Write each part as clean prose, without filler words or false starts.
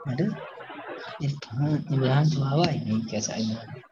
अरे इमरान तो आवा ही नहीं कैसा Imran.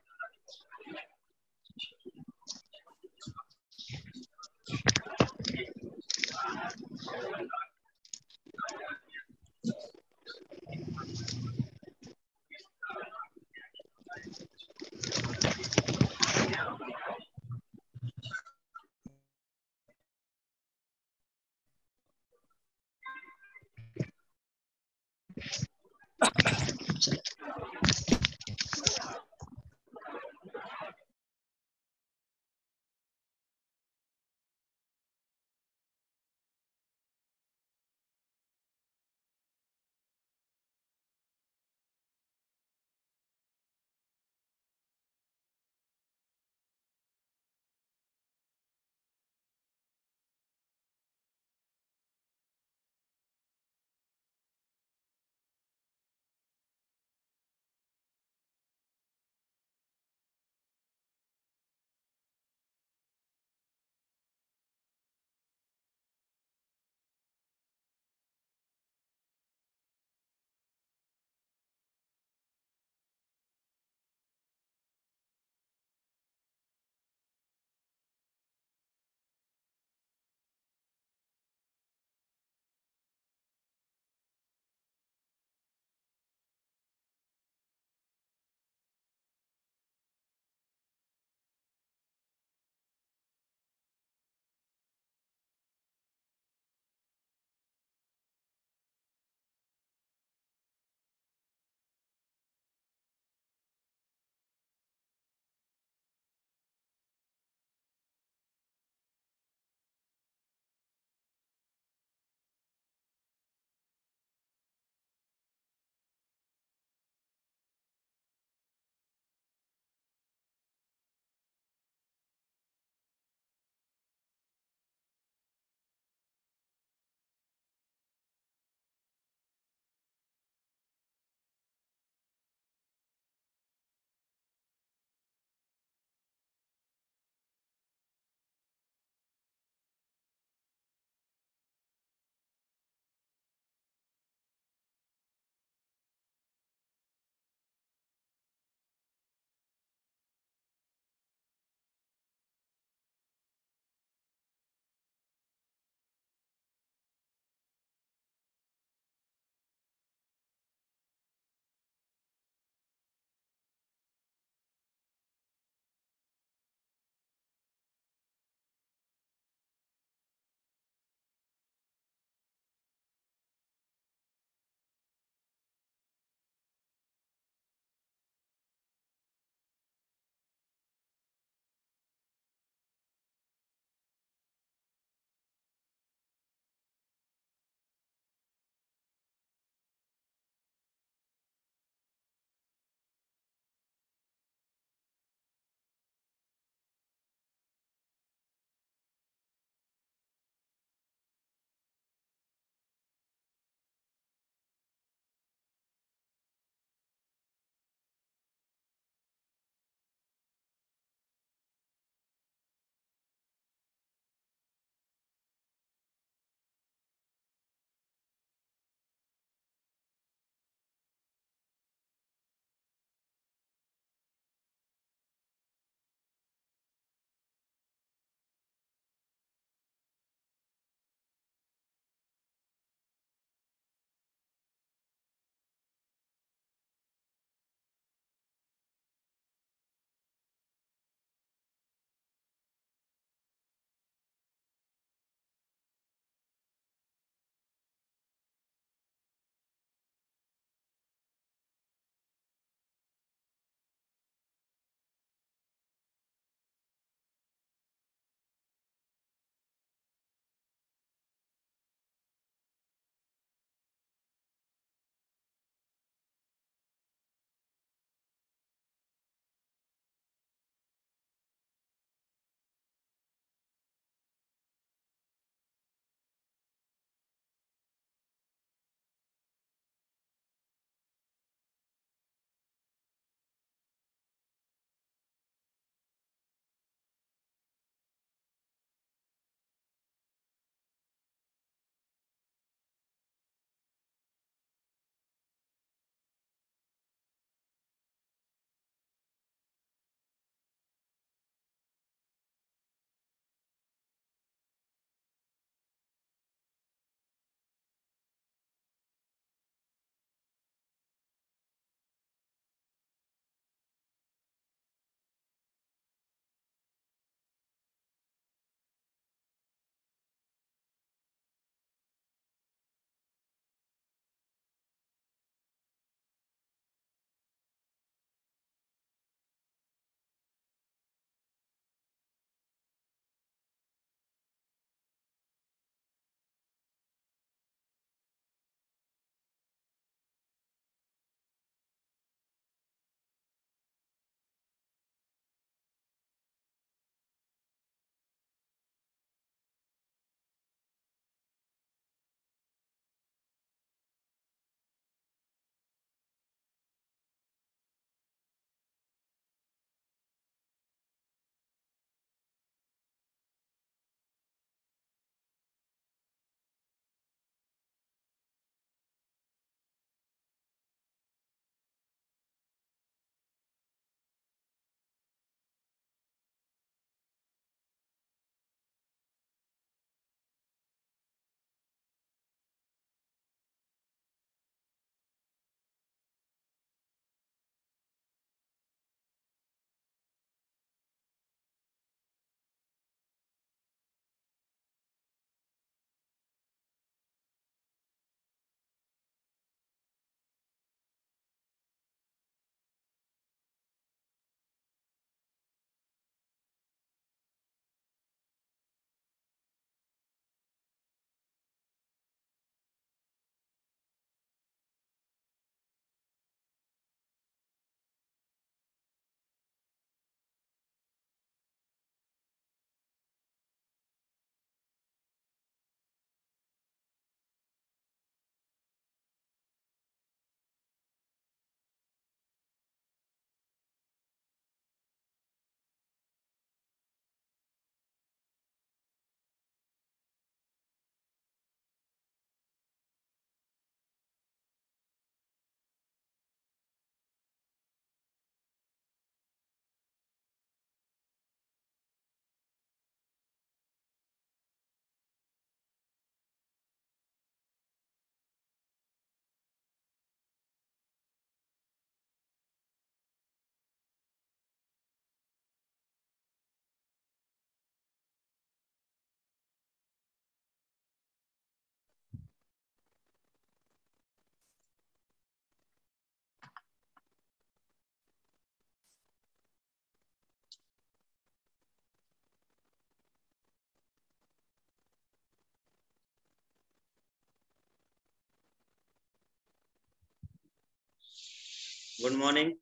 Good morning.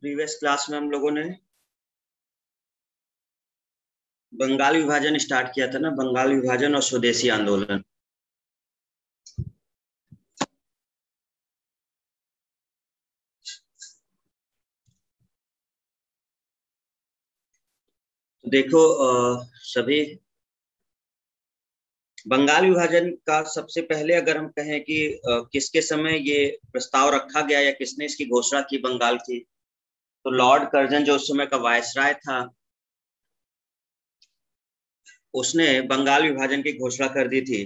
Previous class में हम लोगों ने बंगाल विभाजन स्टार्ट किया था ना, बंगाल विभाजन और स्वदेशी आंदोलन। तो देखो सभी, बंगाल विभाजन का सबसे पहले अगर हम कहें कि किसके समय ये प्रस्ताव रखा गया या किसने इसकी घोषणा की बंगाल की, तो लॉर्ड कर्जन जो उस समय का वायसराय था, उसने बंगाल विभाजन की घोषणा कर दी थी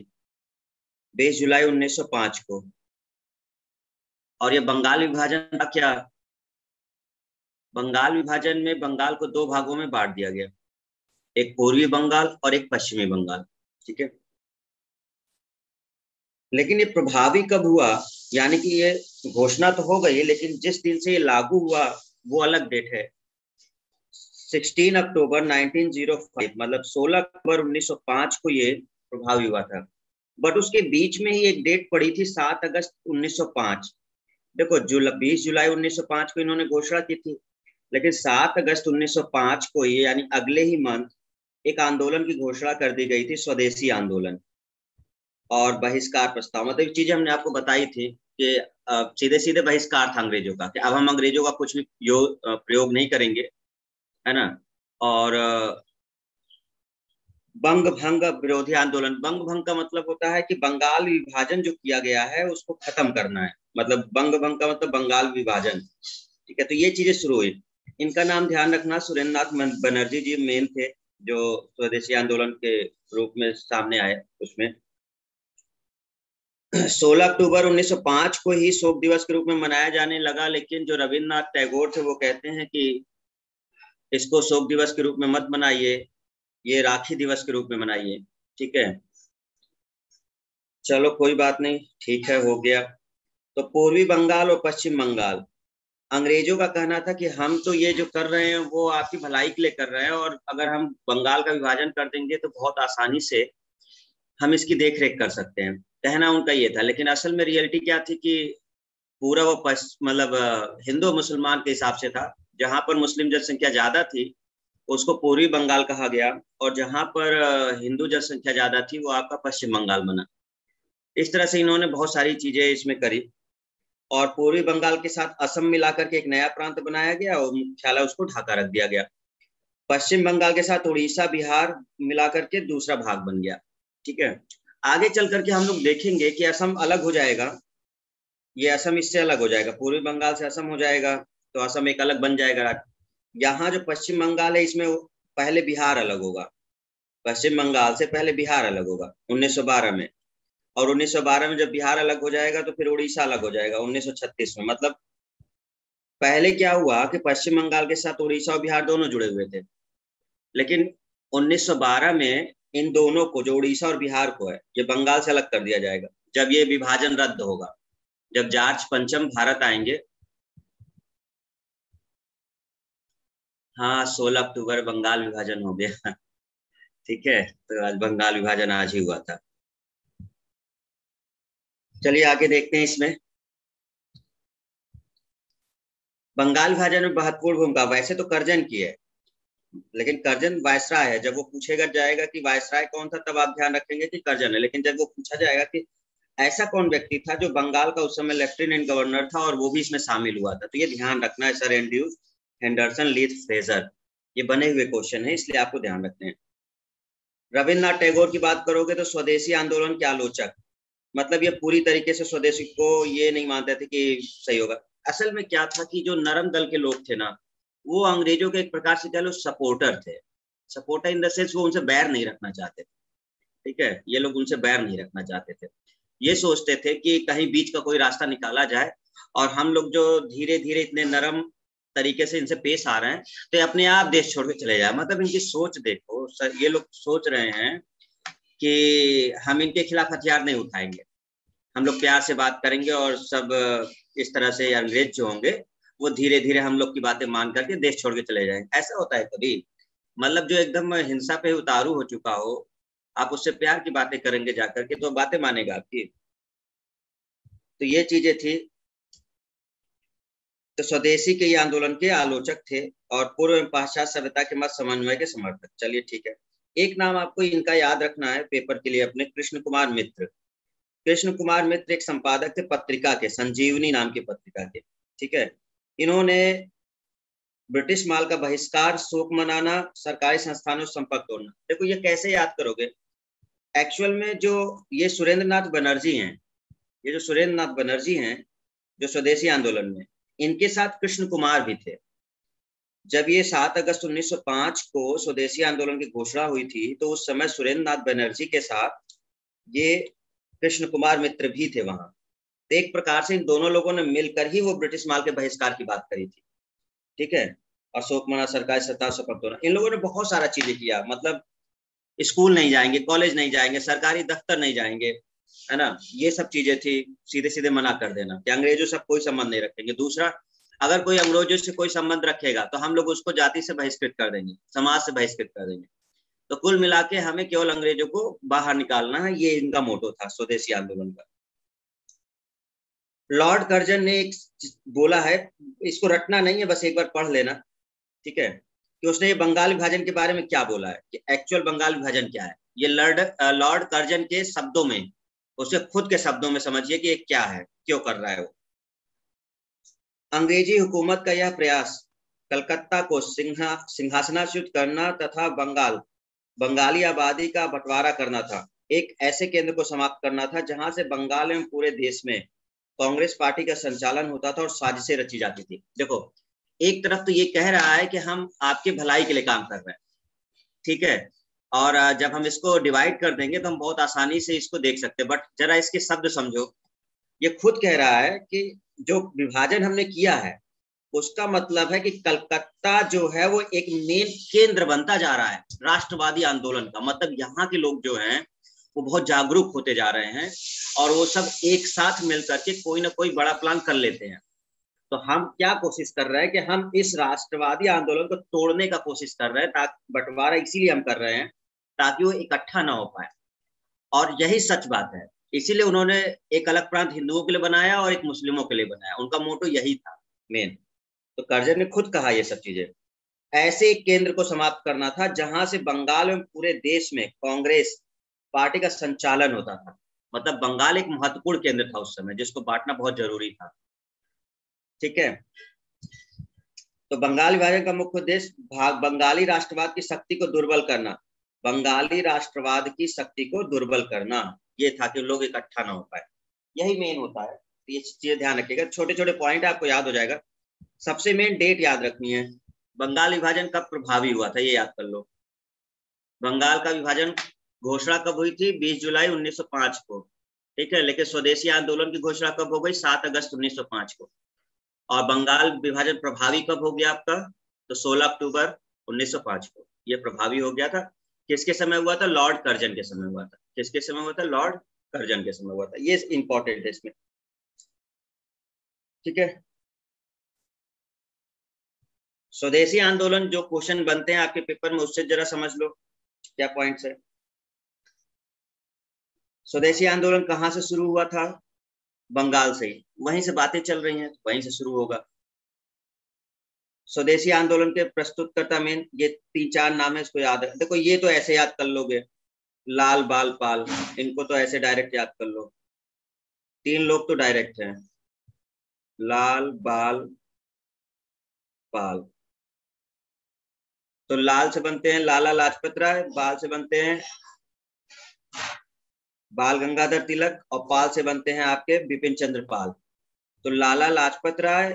20 जुलाई 1905 को। और ये बंगाल विभाजन का क्या, बंगाल विभाजन में बंगाल को दो भागों में बांट दिया गया, एक पूर्वी बंगाल और एक पश्चिमी बंगाल। ठीक है, लेकिन ये प्रभावी कब हुआ, यानी कि ये घोषणा तो हो गई लेकिन जिस दिन से ये लागू हुआ वो अलग डेट है। 16 अक्टूबर 1905, मतलब 16 अक्टूबर 1905 को ये प्रभावी हुआ था। बट उसके बीच में ही एक डेट पड़ी थी 7 अगस्त 1905। देखो 20 जुलाई 1905 को इन्होंने घोषणा की थी, लेकिन 7 अगस्त 1905 को ये यानी अगले ही मंथ एक आंदोलन की घोषणा कर दी गई थी, स्वदेशी आंदोलन और बहिष्कार प्रस्ताव। मतलब चीजें हमने आपको बताई थी कि सीधे सीधे बहिष्कार था अंग्रेजों का, कि अब हम अंग्रेजों का कुछ भी प्रयोग नहीं करेंगे, है ना। और बंग भंग विरोधी आंदोलन, बंग भंग का मतलब होता है कि बंगाल विभाजन जो किया गया है उसको खत्म करना है, मतलब बंग भंग का मतलब बंगाल विभाजन। ठीक है, तो ये चीजें शुरू हुई। इनका नाम ध्यान रखना, सुरेंद्र नाथ बनर्जी जी मेन थे जो स्वदेशी आंदोलन के रूप में सामने आए उसमें। 16 अक्टूबर 1905 को ही शोक दिवस के रूप में मनाया जाने लगा, लेकिन जो रविन्द्रनाथ टैगोर थे वो कहते हैं कि इसको शोक दिवस के रूप में मत मनाइए, ये राखी दिवस के रूप में मनाइए। ठीक है, चलो कोई बात नहीं, ठीक है, हो गया। तो पूर्वी बंगाल और पश्चिम बंगाल, अंग्रेजों का कहना था कि हम तो ये जो कर रहे हैं वो आपकी भलाई के लिए कर रहे हैं, और अगर हम बंगाल का विभाजन कर देंगे तो बहुत आसानी से हम इसकी देख रेख कर सकते हैं, कहना उनका ये था। लेकिन असल में रियलिटी क्या थी कि पूरा वो मतलब हिंदू मुसलमान के हिसाब से था। जहां पर मुस्लिम जनसंख्या ज्यादा थी उसको पूर्वी बंगाल कहा गया, और जहां पर हिंदू जनसंख्या ज्यादा थी वो आपका पश्चिम बंगाल बना। इस तरह से इन्होंने बहुत सारी चीजें इसमें करी, और पूर्वी बंगाल के साथ असम मिलाकर के एक नया प्रांत बनाया गया और मुख्यालय उसको ढाका रख दिया गया। पश्चिम बंगाल के साथ उड़ीसा बिहार मिलाकर के दूसरा भाग बन गया। ठीक है, आगे चल करके हम लोग देखेंगे कि असम अलग हो जाएगा, ये असम इससे अलग हो जाएगा, पूर्वी बंगाल से असम हो जाएगा तो असम एक अलग बन जाएगा। यहाँ जो पश्चिम बंगाल है इसमें पहले बिहार अलग होगा, पश्चिम बंगाल से पहले बिहार अलग होगा 1912 में, और 1912 में जब बिहार अलग हो जाएगा तो फिर उड़ीसा अलग हो जाएगा 1936 में। मतलब पहले क्या हुआ कि पश्चिम बंगाल के साथ उड़ीसा और बिहार दोनों जुड़े हुए थे, लेकिन 1912 में इन दोनों को, जो उड़ीसा और बिहार को है, ये बंगाल से अलग कर दिया जाएगा जब ये विभाजन रद्द होगा, जब जॉर्ज पंचम भारत आएंगे। हाँ, 16 अक्टूबर बंगाल विभाजन हो गया। ठीक है, तो आज बंगाल विभाजन आज ही हुआ था। चलिए आगे देखते हैं इसमें। बंगाल विभाजन में महत्वपूर्ण भूमिका वैसे तो कर्जन की है, लेकिन कर्जन वायसराय है। जब वो पूछेगा जाएगा कि वायसराय कौन था तब आप ध्यान रखेंगे कि कर्जन है, लेकिन जब वो पूछा जाएगा कि ऐसा कौन व्यक्ति था जो बंगाल का उस समय लेफ्टिनेंट गवर्नर था और वो भी इसमें शामिल हुआ था, तो ये ध्यान रखना है। सर एंड्रयू हेंडरसन लीथ फ्रेजर, ये बने हुए क्वेश्चन है इसलिए आपको ध्यान रखने हैं। रविन्द्रनाथ टैगोर की बात करोगे तो स्वदेशी आंदोलन के आलोचक, मतलब ये पूरी तरीके से स्वदेशी को ये नहीं मानते थे कि सही होगा। असल में क्या था कि जो नरम दल के लोग थे ना, वो अंग्रेजों के एक प्रकार से कह लो सपोर्टर थे। सपोर्टर इन द सेंस वो उनसे बैर नहीं रखना चाहते थे। ठीक है, ये लोग उनसे बैर नहीं रखना चाहते थे। ये सोचते थे कि कहीं बीच का कोई रास्ता निकाला जाए, और हम लोग जो धीरे धीरे इतने नरम तरीके से इनसे पेश आ रहे हैं तो अपने आप देश छोड़ के चले जाए। मतलब इनकी सोच देखो, ये लोग सोच रहे हैं कि हम इनके खिलाफ हथियार नहीं उठाएंगे, हम लोग प्यार से बात करेंगे और सब इस तरह से अंग्रेज जो होंगे वो धीरे धीरे हम लोग की बातें मान करके देश छोड़ के चले जाएंगे। ऐसा होता है कभी? मतलब जो एकदम हिंसा पे उतारू हो चुका हो, आप उससे प्यार की बातें करेंगे जाकर के तो बातें मानेगा आपकी? तो ये चीजें थी। तो स्वदेशी के ये आंदोलन के आलोचक थे और पूर्व एवं पाश्चात्य सभ्यता के मत समन्वय के समर्थक। चलिए ठीक है, एक नाम आपको इनका याद रखना है पेपर के लिए अपने, कृष्ण कुमार मित्र। कृष्ण कुमार मित्र एक संपादक थे पत्रिका के, संजीवनी नाम की पत्रिका के। ठीक है, इन्होंने ब्रिटिश माल का बहिष्कार, शोक मनाना, सरकारी संस्थानों से संपर्क तोड़ना। देखो ये कैसे याद करोगे, एक्चुअल में जो ये सुरेंद्र नाथ बनर्जी हैं, ये जो सुरेंद्र नाथ बनर्जी हैं जो स्वदेशी आंदोलन में, इनके साथ कृष्ण कुमार भी थे। जब ये 7 अगस्त 1905 को स्वदेशी आंदोलन की घोषणा हुई थी तो उस समय सुरेंद्र नाथ बनर्जी के साथ ये कृष्ण कुमार मित्र भी थे वहां। तो एक प्रकार से इन दोनों लोगों ने मिलकर ही वो ब्रिटिश माल के बहिष्कार की बात करी थी। ठीक है, अशोक मना, सरकारी सत्ता शपथ होना, इन लोगों ने बहुत सारा चीजें किया। मतलब स्कूल नहीं जाएंगे, कॉलेज नहीं जाएंगे, सरकारी दफ्तर नहीं जाएंगे, है ना, ये सब चीजें थी। सीधे सीधे मना कर देना कि अंग्रेजों से कोई संबंध नहीं रखेंगे। दूसरा, अगर कोई अंग्रेजों से कोई संबंध रखेगा तो हम लोग उसको जाति से बहिष्कृत कर देंगे, समाज से बहिष्कृत कर देंगे। तो कुल मिला के हमें केवल अंग्रेजों को बाहर निकालना है, ये इनका मोटो था स्वदेशी आंदोलन का। लॉर्ड कर्जन ने एक बोला है, इसको रटना नहीं है, बस एक बार पढ़ लेना। ठीक है, कि उसने ये बंगाल विभाजन के बारे में क्या बोला है, कि एक्चुअल बंगाल विभाजन क्या है। ये लॉर्ड कर्जन के शब्दों में, उसे खुद के शब्दों में समझिए कि ये क्या है, क्यों कर रहा है वो। अंग्रेजी हुकूमत का यह प्रयास कलकत्ता को सिंहासनाच्युत करना तथा बंगाली आबादी का बंटवारा करना था। एक ऐसे केंद्र को समाप्त करना था जहां से बंगाल एवं पूरे देश में कांग्रेस पार्टी का संचालन होता था और साजिशें रची जाती थी। देखो, एक तरफ तो ये कह रहा है कि हम आपके भलाई के लिए काम कर रहे हैं, ठीक है, और जब हम इसको डिवाइड कर देंगे तो हम बहुत आसानी से इसको देख सकते हैं। बट जरा इसके शब्द समझो, ये खुद कह रहा है कि जो विभाजन हमने किया है उसका मतलब है कि कलकत्ता जो है वो एक मेन केंद्र बनता जा रहा है राष्ट्रवादी आंदोलन का। मतलब यहाँ के लोग जो हैं वो बहुत जागरूक होते जा रहे हैं और वो सब एक साथ मिलकर के कोई ना कोई बड़ा प्लान कर लेते हैं। तो हम क्या कोशिश कर रहे हैं कि हम इस राष्ट्रवादी आंदोलन को तोड़ने का कोशिश कर रहे हैं, ताकि बंटवारा इसीलिए हम कर रहे हैं ताकि वो इकट्ठा ना हो पाए। और यही सच बात है, इसीलिए उन्होंने एक अलग प्रांत हिंदुओं के लिए बनाया और एक मुस्लिमों के लिए बनाया, उनका मोटो यही था मेन। तो कर्जन ने खुद कहा ये सब चीजें, ऐसे एक केंद्र को समाप्त करना था जहां से बंगाल में पूरे देश में कांग्रेस पार्टी का संचालन होता था। मतलब बंगाल एक महत्वपूर्ण केंद्र था उस समय जिसको बांटना बहुत जरूरी था। ठीक है, तो बंगाल विभाजन का मुख्य उद्देश्य बंगाली राष्ट्रवाद की शक्ति को दुर्बल करना, बंगाली राष्ट्रवाद की शक्ति को दुर्बल करना, ये था कि लोग इकट्ठा ना हो पाए, यही मेन होता है। तो ये चीज ध्यान रखिएगा, छोटे छोटे पॉइंट आपको याद हो जाएगा। सबसे मेन डेट याद रखनी है, बंगाल विभाजन कब प्रभावी हुआ था ये याद कर लो। बंगाल का विभाजन घोषणा कब हुई थी? 20 जुलाई 1905 को। ठीक है, लेकिन स्वदेशी आंदोलन की घोषणा कब हो गई? 7 अगस्त 1905 को। और बंगाल विभाजन प्रभावी कब हो गया आपका? तो 16 अक्टूबर 1905 को ये प्रभावी हो गया था। किसके समय हुआ था? लॉर्ड कर्जन के समय हुआ था। किसके समय हुआ था? लॉर्ड कर्जन के समय हुआ था। ये इंपॉर्टेंट है इसमें। ठीक है, स्वदेशी आंदोलन जो क्वेश्चन बनते हैं आपके पेपर में उससे जरा समझ लो क्या पॉइंट्स है। स्वदेशी आंदोलन कहाँ से शुरू हुआ था? बंगाल से ही, वहीं से बातें चल रही हैं, वहीं से शुरू होगा। स्वदेशी आंदोलन के प्रस्तुतकर्ता में ये 3-4 नाम है, इसको याद है। देखो ये तो ऐसे याद कर लोगे, लाल बाल पाल, इनको तो ऐसे डायरेक्ट याद कर लो। 3 लोग तो डायरेक्ट हैं, लाल बाल पाल। तो लाल से बनते हैं लाला लाजपत राय, बाल से बनते हैं बाल गंगाधर तिलक और पाल से बनते हैं आपके बिपिन चंद्र पाल। तो लाला लाजपत राय,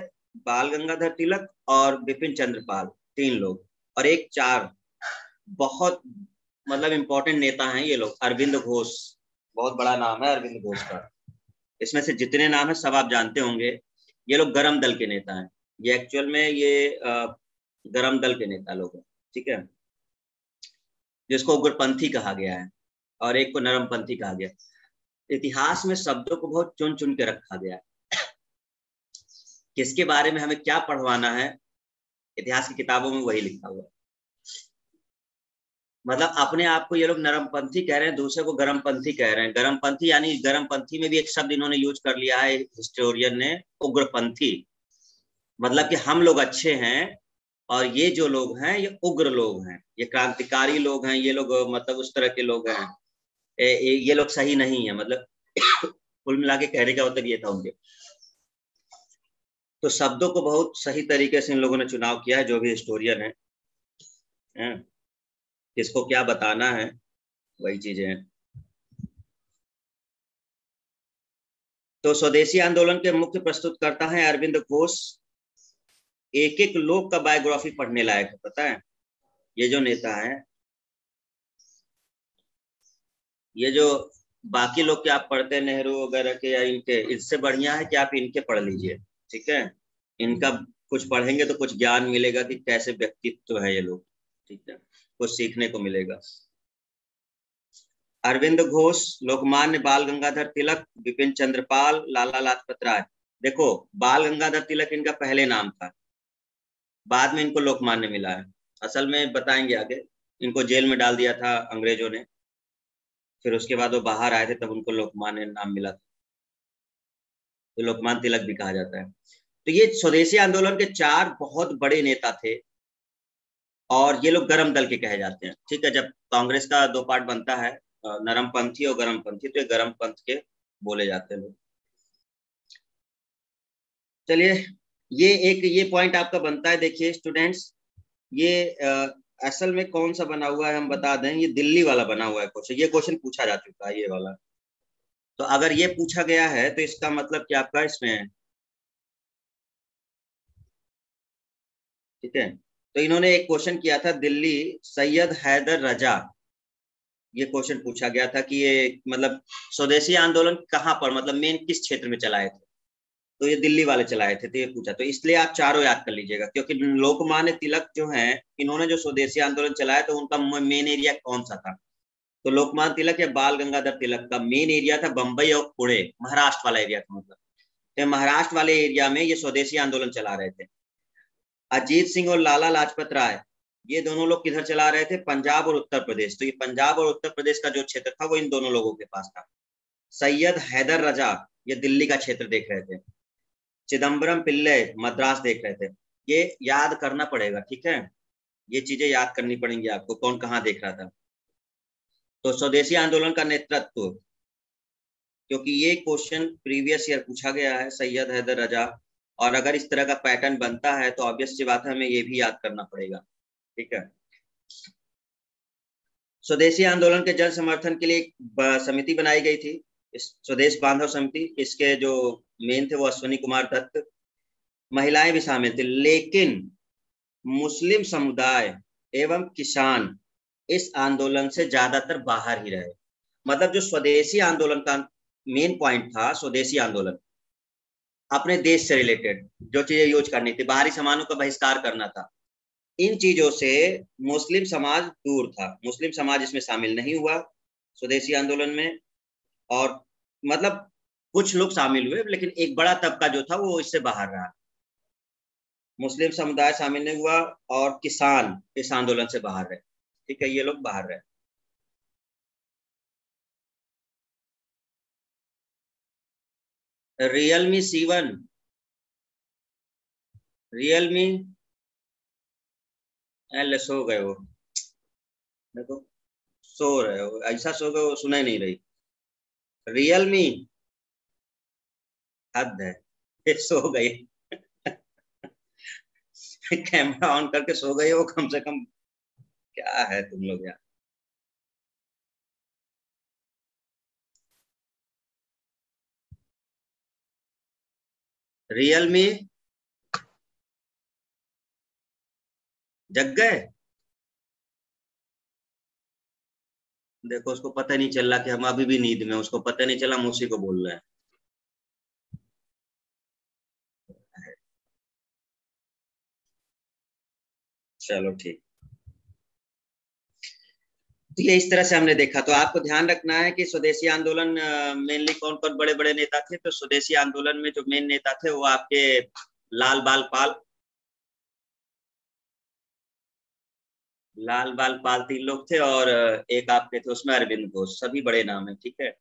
बाल गंगाधर तिलक और बिपिन चंद्र पाल, 3 लोग। और एक 4 बहुत मतलब इंपॉर्टेंट नेता हैं ये लोग, अरविंद घोष, बहुत बड़ा नाम है अरविंद घोष का। इसमें से जितने नाम है सब आप जानते होंगे। ये लोग गरम दल के नेता हैं। ये एक्चुअल में ये गरम दल के नेता लोग हैं, ठीक है, जिसको उग्रपंथी कहा गया है और एक को नरमपंथी कहा गया। इतिहास में शब्दों को बहुत चुन चुन के रखा गया है। किसके बारे में हमें क्या पढ़वाना है, इतिहास की किताबों में वही लिखा हुआ है। मतलब अपने आप को ये लोग नरमपंथी कह रहे हैं, दूसरे को गरमपंथी कह रहे हैं। गरमपंथी यानी गरमपंथी में भी एक शब्द इन्होंने यूज कर लिया है हिस्टोरियन ने, उग्रपंथी। मतलब कि हम लोग अच्छे हैं और ये जो लोग हैं ये उग्र लोग हैं, ये क्रांतिकारी लोग हैं, ये लोग मतलब उस तरह के लोग हैं, ये लोग सही नहीं है। मतलब कुल मिला के कहने का मतलब ये था उनके। तो शब्दों को बहुत सही तरीके से इन लोगों ने चुनाव किया है, जो भी हिस्टोरियन है, किसको क्या बताना है वही चीजें हैं। तो स्वदेशी आंदोलन के मुख्य प्रस्तुतकर्ता हैं अरविंद घोष। एक एक लोग का बायोग्राफी पढ़ने लायक है, पता है। ये जो नेता है, ये जो बाकी लोग के आप पढ़ते हैं नेहरू वगैरह के या इनके, इससे बढ़िया है कि आप इनके पढ़ लीजिए, ठीक है। इनका कुछ पढ़ेंगे तो कुछ ज्ञान मिलेगा कि कैसे व्यक्तित्व है ये लोग, ठीक है, कुछ सीखने को मिलेगा। अरविंद घोष, लोकमान्य बाल गंगाधर तिलक, विपिन चंद्रपाल, लाला लाजपत राय। देखो, बाल गंगाधर तिलक इनका पहले नाम था, बाद में इनको लोकमान्य मिला है। असल में बताएंगे आगे, इनको जेल में डाल दिया था अंग्रेजों ने, फिर उसके बाद वो बाहर आए थे तब उनको लोकमान्य नाम मिला था, तो लोकमान्य तिलक भी कहा जाता है। तो ये स्वदेशी आंदोलन के चार बहुत बड़े नेता थे और ये लोग गरम दल के कहे जाते हैं, ठीक है। जब कांग्रेस का दो पार्ट बनता है, नरम पंथी और गरम पंथी, तो ये गरम पंथ के बोले जाते हैं लोग। चलिए, ये पॉइंट आपका बनता है। देखिए स्टूडेंट्स, ये असल में कौन सा बना हुआ है हम बता दें, ये दिल्ली वाला बना हुआ है क्वेश्चन। ये क्वेश्चन पूछा जा चुका है, ये वाला। तो अगर ये पूछा गया है तो इसका मतलब क्या आपका इसमें है, ठीक है। तो इन्होंने एक क्वेश्चन किया था, दिल्ली सैयद हैदर रजा, ये क्वेश्चन पूछा गया था कि ये मतलब स्वदेशी आंदोलन कहाँ पर, मतलब मेन किस क्षेत्र में चलाए थे, तो ये दिल्ली वाले चलाए थे। तो ये पूछा, तो इसलिए आप चारों याद कर लीजिएगा, क्योंकि लोकमान्य तिलक जो है, इन्होंने जो स्वदेशी आंदोलन चलाया तो उनका मेन एरिया कौन सा था। तो लोकमान्य तिलक या बाल गंगाधर तिलक का मेन एरिया था बंबई और पुणे, महाराष्ट्र वाला एरिया था। मतलब तो महाराष्ट्र वाले एरिया में ये स्वदेशी आंदोलन चला रहे थे। अजीत सिंह और लाला लाजपत राय, ये दोनों लोग किधर चला रहे थे, पंजाब और उत्तर प्रदेश। तो ये पंजाब और उत्तर प्रदेश का जो क्षेत्र था वो इन दोनों लोगों के पास था। सैयद हैदर रजा, ये दिल्ली का क्षेत्र देख रहे थे। चिदम्बरम पिल्ले मद्रास देख रहे थे। ये याद करना पड़ेगा, ठीक है, ये चीजें याद करनी पड़ेंगी आपको, कौन कहाँ देख रहा था। तो स्वदेशी आंदोलन का नेतृत्व, क्योंकि ये क्वेश्चन प्रीवियस ईयर पूछा गया है, सैयद हैदर रजा, और अगर इस तरह का पैटर्न बनता है तो ऑब्वियस सी बात है हमें ये भी याद करना पड़ेगा, ठीक है। स्वदेशी आंदोलन के जन समर्थन के लिए एक समिति बनाई गई थी, इस स्वदेश बांधव समिति। इसके जो मेन थे वो अश्विनी कुमार दत्त, महिलाएं भी शामिल थी, लेकिन मुस्लिम समुदाय एवं किसान इस आंदोलन से ज्यादातर बाहर ही रहे। मतलब जो स्वदेशी आंदोलन का मेन पॉइंट था, स्वदेशी आंदोलन अपने देश से रिलेटेड जो चीजें यूज करनी थी, बाहरी सामानों का बहिष्कार करना था, इन चीजों से मुस्लिम समाज दूर था। मुस्लिम समाज इसमें शामिल नहीं हुआ स्वदेशी आंदोलन में, और मतलब कुछ लोग शामिल हुए लेकिन एक बड़ा तबका जो था वो इससे बाहर रहा। मुस्लिम समुदाय शामिल नहीं हुआ और किसान इस आंदोलन से बाहर रहे, ठीक है, ये लोग बाहर रहे। रियलमी C1, रियलमी, सो गए वो, देखो सो रहे हो, ऐसा सो गए वो सुनाई नहीं रही। रियलमी, हद है, फिर सो गई। कैमरा ऑन करके सो गई हो कम से कम, क्या है तुम लोग यार। रियलमी जग गए, देखो उसको पता नहीं चल रहा कि हम अभी भी नींद में, उसको पता नहीं चला हम उसी को बोल रहे हैं। चलो ठीक। तो ये इस तरह से हमने देखा। तो आपको ध्यान रखना है कि स्वदेशी आंदोलन मेनली कौन कौन बड़े बड़े नेता थे। तो स्वदेशी आंदोलन में जो मेन नेता थे वो आपके लाल बाल पाल, लाल बाल पाल 3 लोग थे, और एक आपके थे उसमें अरविंद घोष। सभी बड़े नाम है, ठीक है।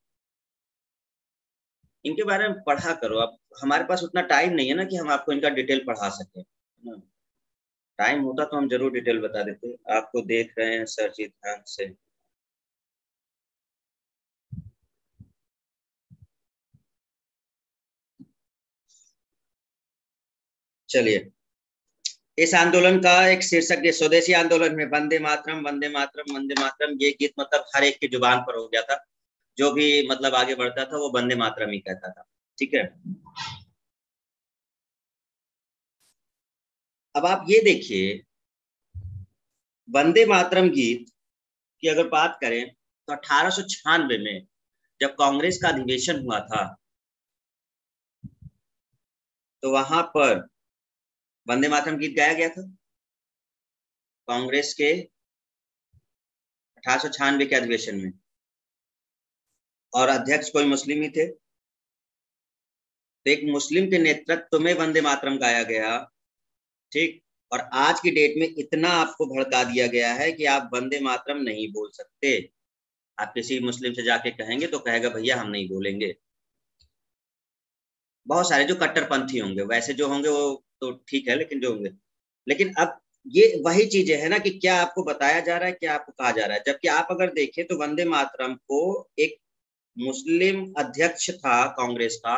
इनके बारे में पढ़ा करो। अब हमारे पास उतना टाइम नहीं है ना कि हम आपको इनका डिटेल पढ़ा सके। टाइम होता तो हम जरूर डिटेल बता देते। आपको देख रहे हैं सर जी ध्यान से। चलिए, इस आंदोलन का एक शीर्षक ये स्वदेशी आंदोलन में वंदे मातरम वंदे मातरम वंदे मातरम, ये गीत मतलब हर एक की जुबान पर हो गया था। जो भी मतलब आगे बढ़ता था वो वंदे मातरम ही कहता था, ठीक है। अब आप ये देखिए, वंदे मातरम गीत की अगर बात करें तो 1896 में जब कांग्रेस का अधिवेशन हुआ था तो वहां पर वंदे मातरम गीत गाया गया था कांग्रेस के 1896 के अधिवेशन में, और अध्यक्ष कोई मुस्लिम ही थे। तो एक मुस्लिम के नेतृत्व में वंदे मातरम गाया गया, ठीक। और आज की डेट में इतना आपको भड़का दिया गया है कि आप वंदे मातरम नहीं बोल सकते। आप किसी मुस्लिम से जाके कहेंगे तो कहेगा भैया हम नहीं बोलेंगे। बहुत सारे जो कट्टरपंथी होंगे, वैसे जो होंगे वो तो ठीक है, लेकिन जो होंगे, लेकिन अब ये वही चीजें है ना कि क्या आपको बताया जा रहा है, क्या आपको कहा जा रहा है। जबकि आप अगर देखें तो वंदे मातरम को एक मुस्लिम अध्यक्ष था कांग्रेस का,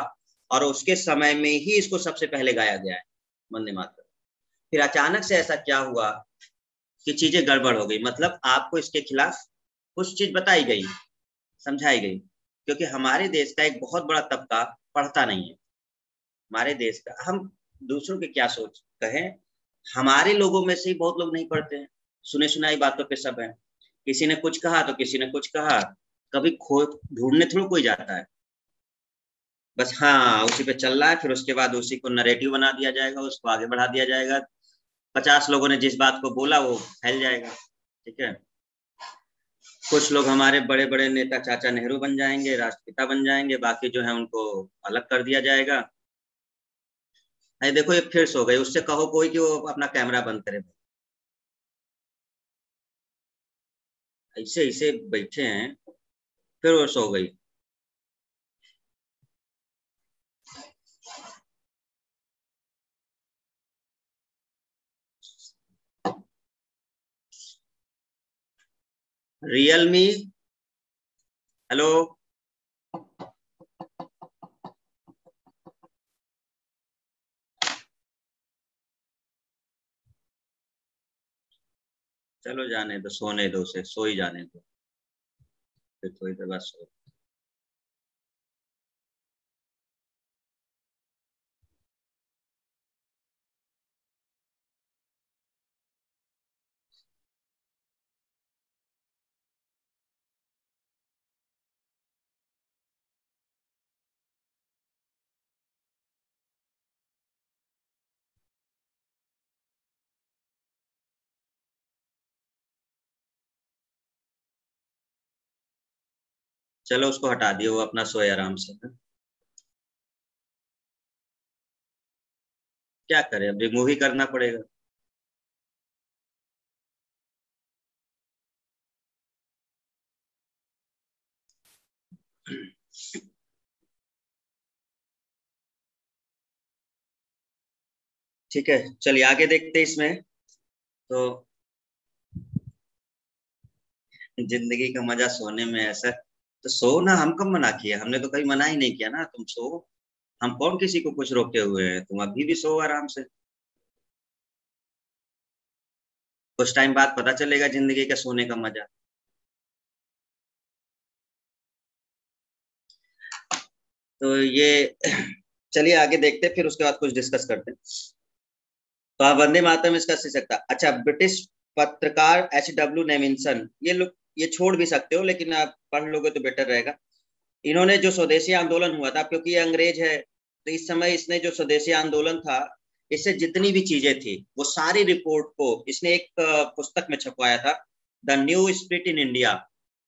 और उसके समय में ही इसको सबसे पहले गाया गया है वंदे मातरम। फिर अचानक से ऐसा क्या हुआ कि चीजें गड़बड़ हो गई। मतलब आपको इसके खिलाफ कुछ चीज बताई गई, समझाई गई, क्योंकि हमारे देश का एक बहुत बड़ा तबका पढ़ता नहीं है। हमारे देश का, हम दूसरों के क्या सोच कहें, हमारे लोगों में से ही बहुत लोग नहीं पढ़ते हैं। सुने सुनाई बातों पे सब है। किसी ने कुछ कहा तो किसी ने कुछ कहा, कभी खोज ढूंढने थोड़ा कोई जाता है। बस हाँ उसी पे चल रहा है, फिर उसके बाद उसी को नरेटिव बना दिया जाएगा, उसको आगे बढ़ा दिया जाएगा। 50 लोगों ने जिस बात को बोला वो फैल जाएगा, ठीक है। कुछ लोग हमारे बड़े बड़े नेता चाचा नेहरू बन जाएंगे, राष्ट्रपिता बन जाएंगे, बाकी जो है उनको अलग कर दिया जाएगा। अरे देखो ये फिर सो गई, उससे कहो कोई कि वो अपना कैमरा बंद करे। ऐसे ऐसे बैठे हैं, फिर वो सो गई। रियलमी, हेलो, चलो जाने दो, सोने दो उसे, सो ही जाने दो, फिर थोड़ी देर बाद सो। चलो उसको हटा दियो, वो अपना सोए आराम से। क्या करें, अब रिमूव ही करना पड़ेगा। ठीक है, चलिए आगे देखते हैं इसमें। तो जिंदगी का मजा सोने में ऐसा, तो सो ना, हम कब मना किया, हमने तो कहीं मना ही नहीं किया ना, तुम सो। हम कौन किसी को कुछ रोके हुए हैं, तुम अभी भी सो आराम से। कुछ टाइम बाद पता चलेगा जिंदगी का सोने का मजा। तो ये चलिए आगे देखते हैं, फिर उसके बाद कुछ डिस्कस करते हैं। तो आप वंदे मातरम इसका शीर्षक था। अच्छा, ब्रिटिश पत्रकार H.W. नेमिन्सन, ये लोग ये छोड़ भी सकते हो, लेकिन आप पढ़ लोगे तो बेटर रहेगा। इन्होंने जो स्वदेशी आंदोलन हुआ था, क्योंकि ये अंग्रेज है, तो इस समय इसने जो स्वदेशी आंदोलन था इससे जितनी भी चीजें थी वो सारी रिपोर्ट को इसने एक पुस्तक में छपवाया था, the new spirit in India.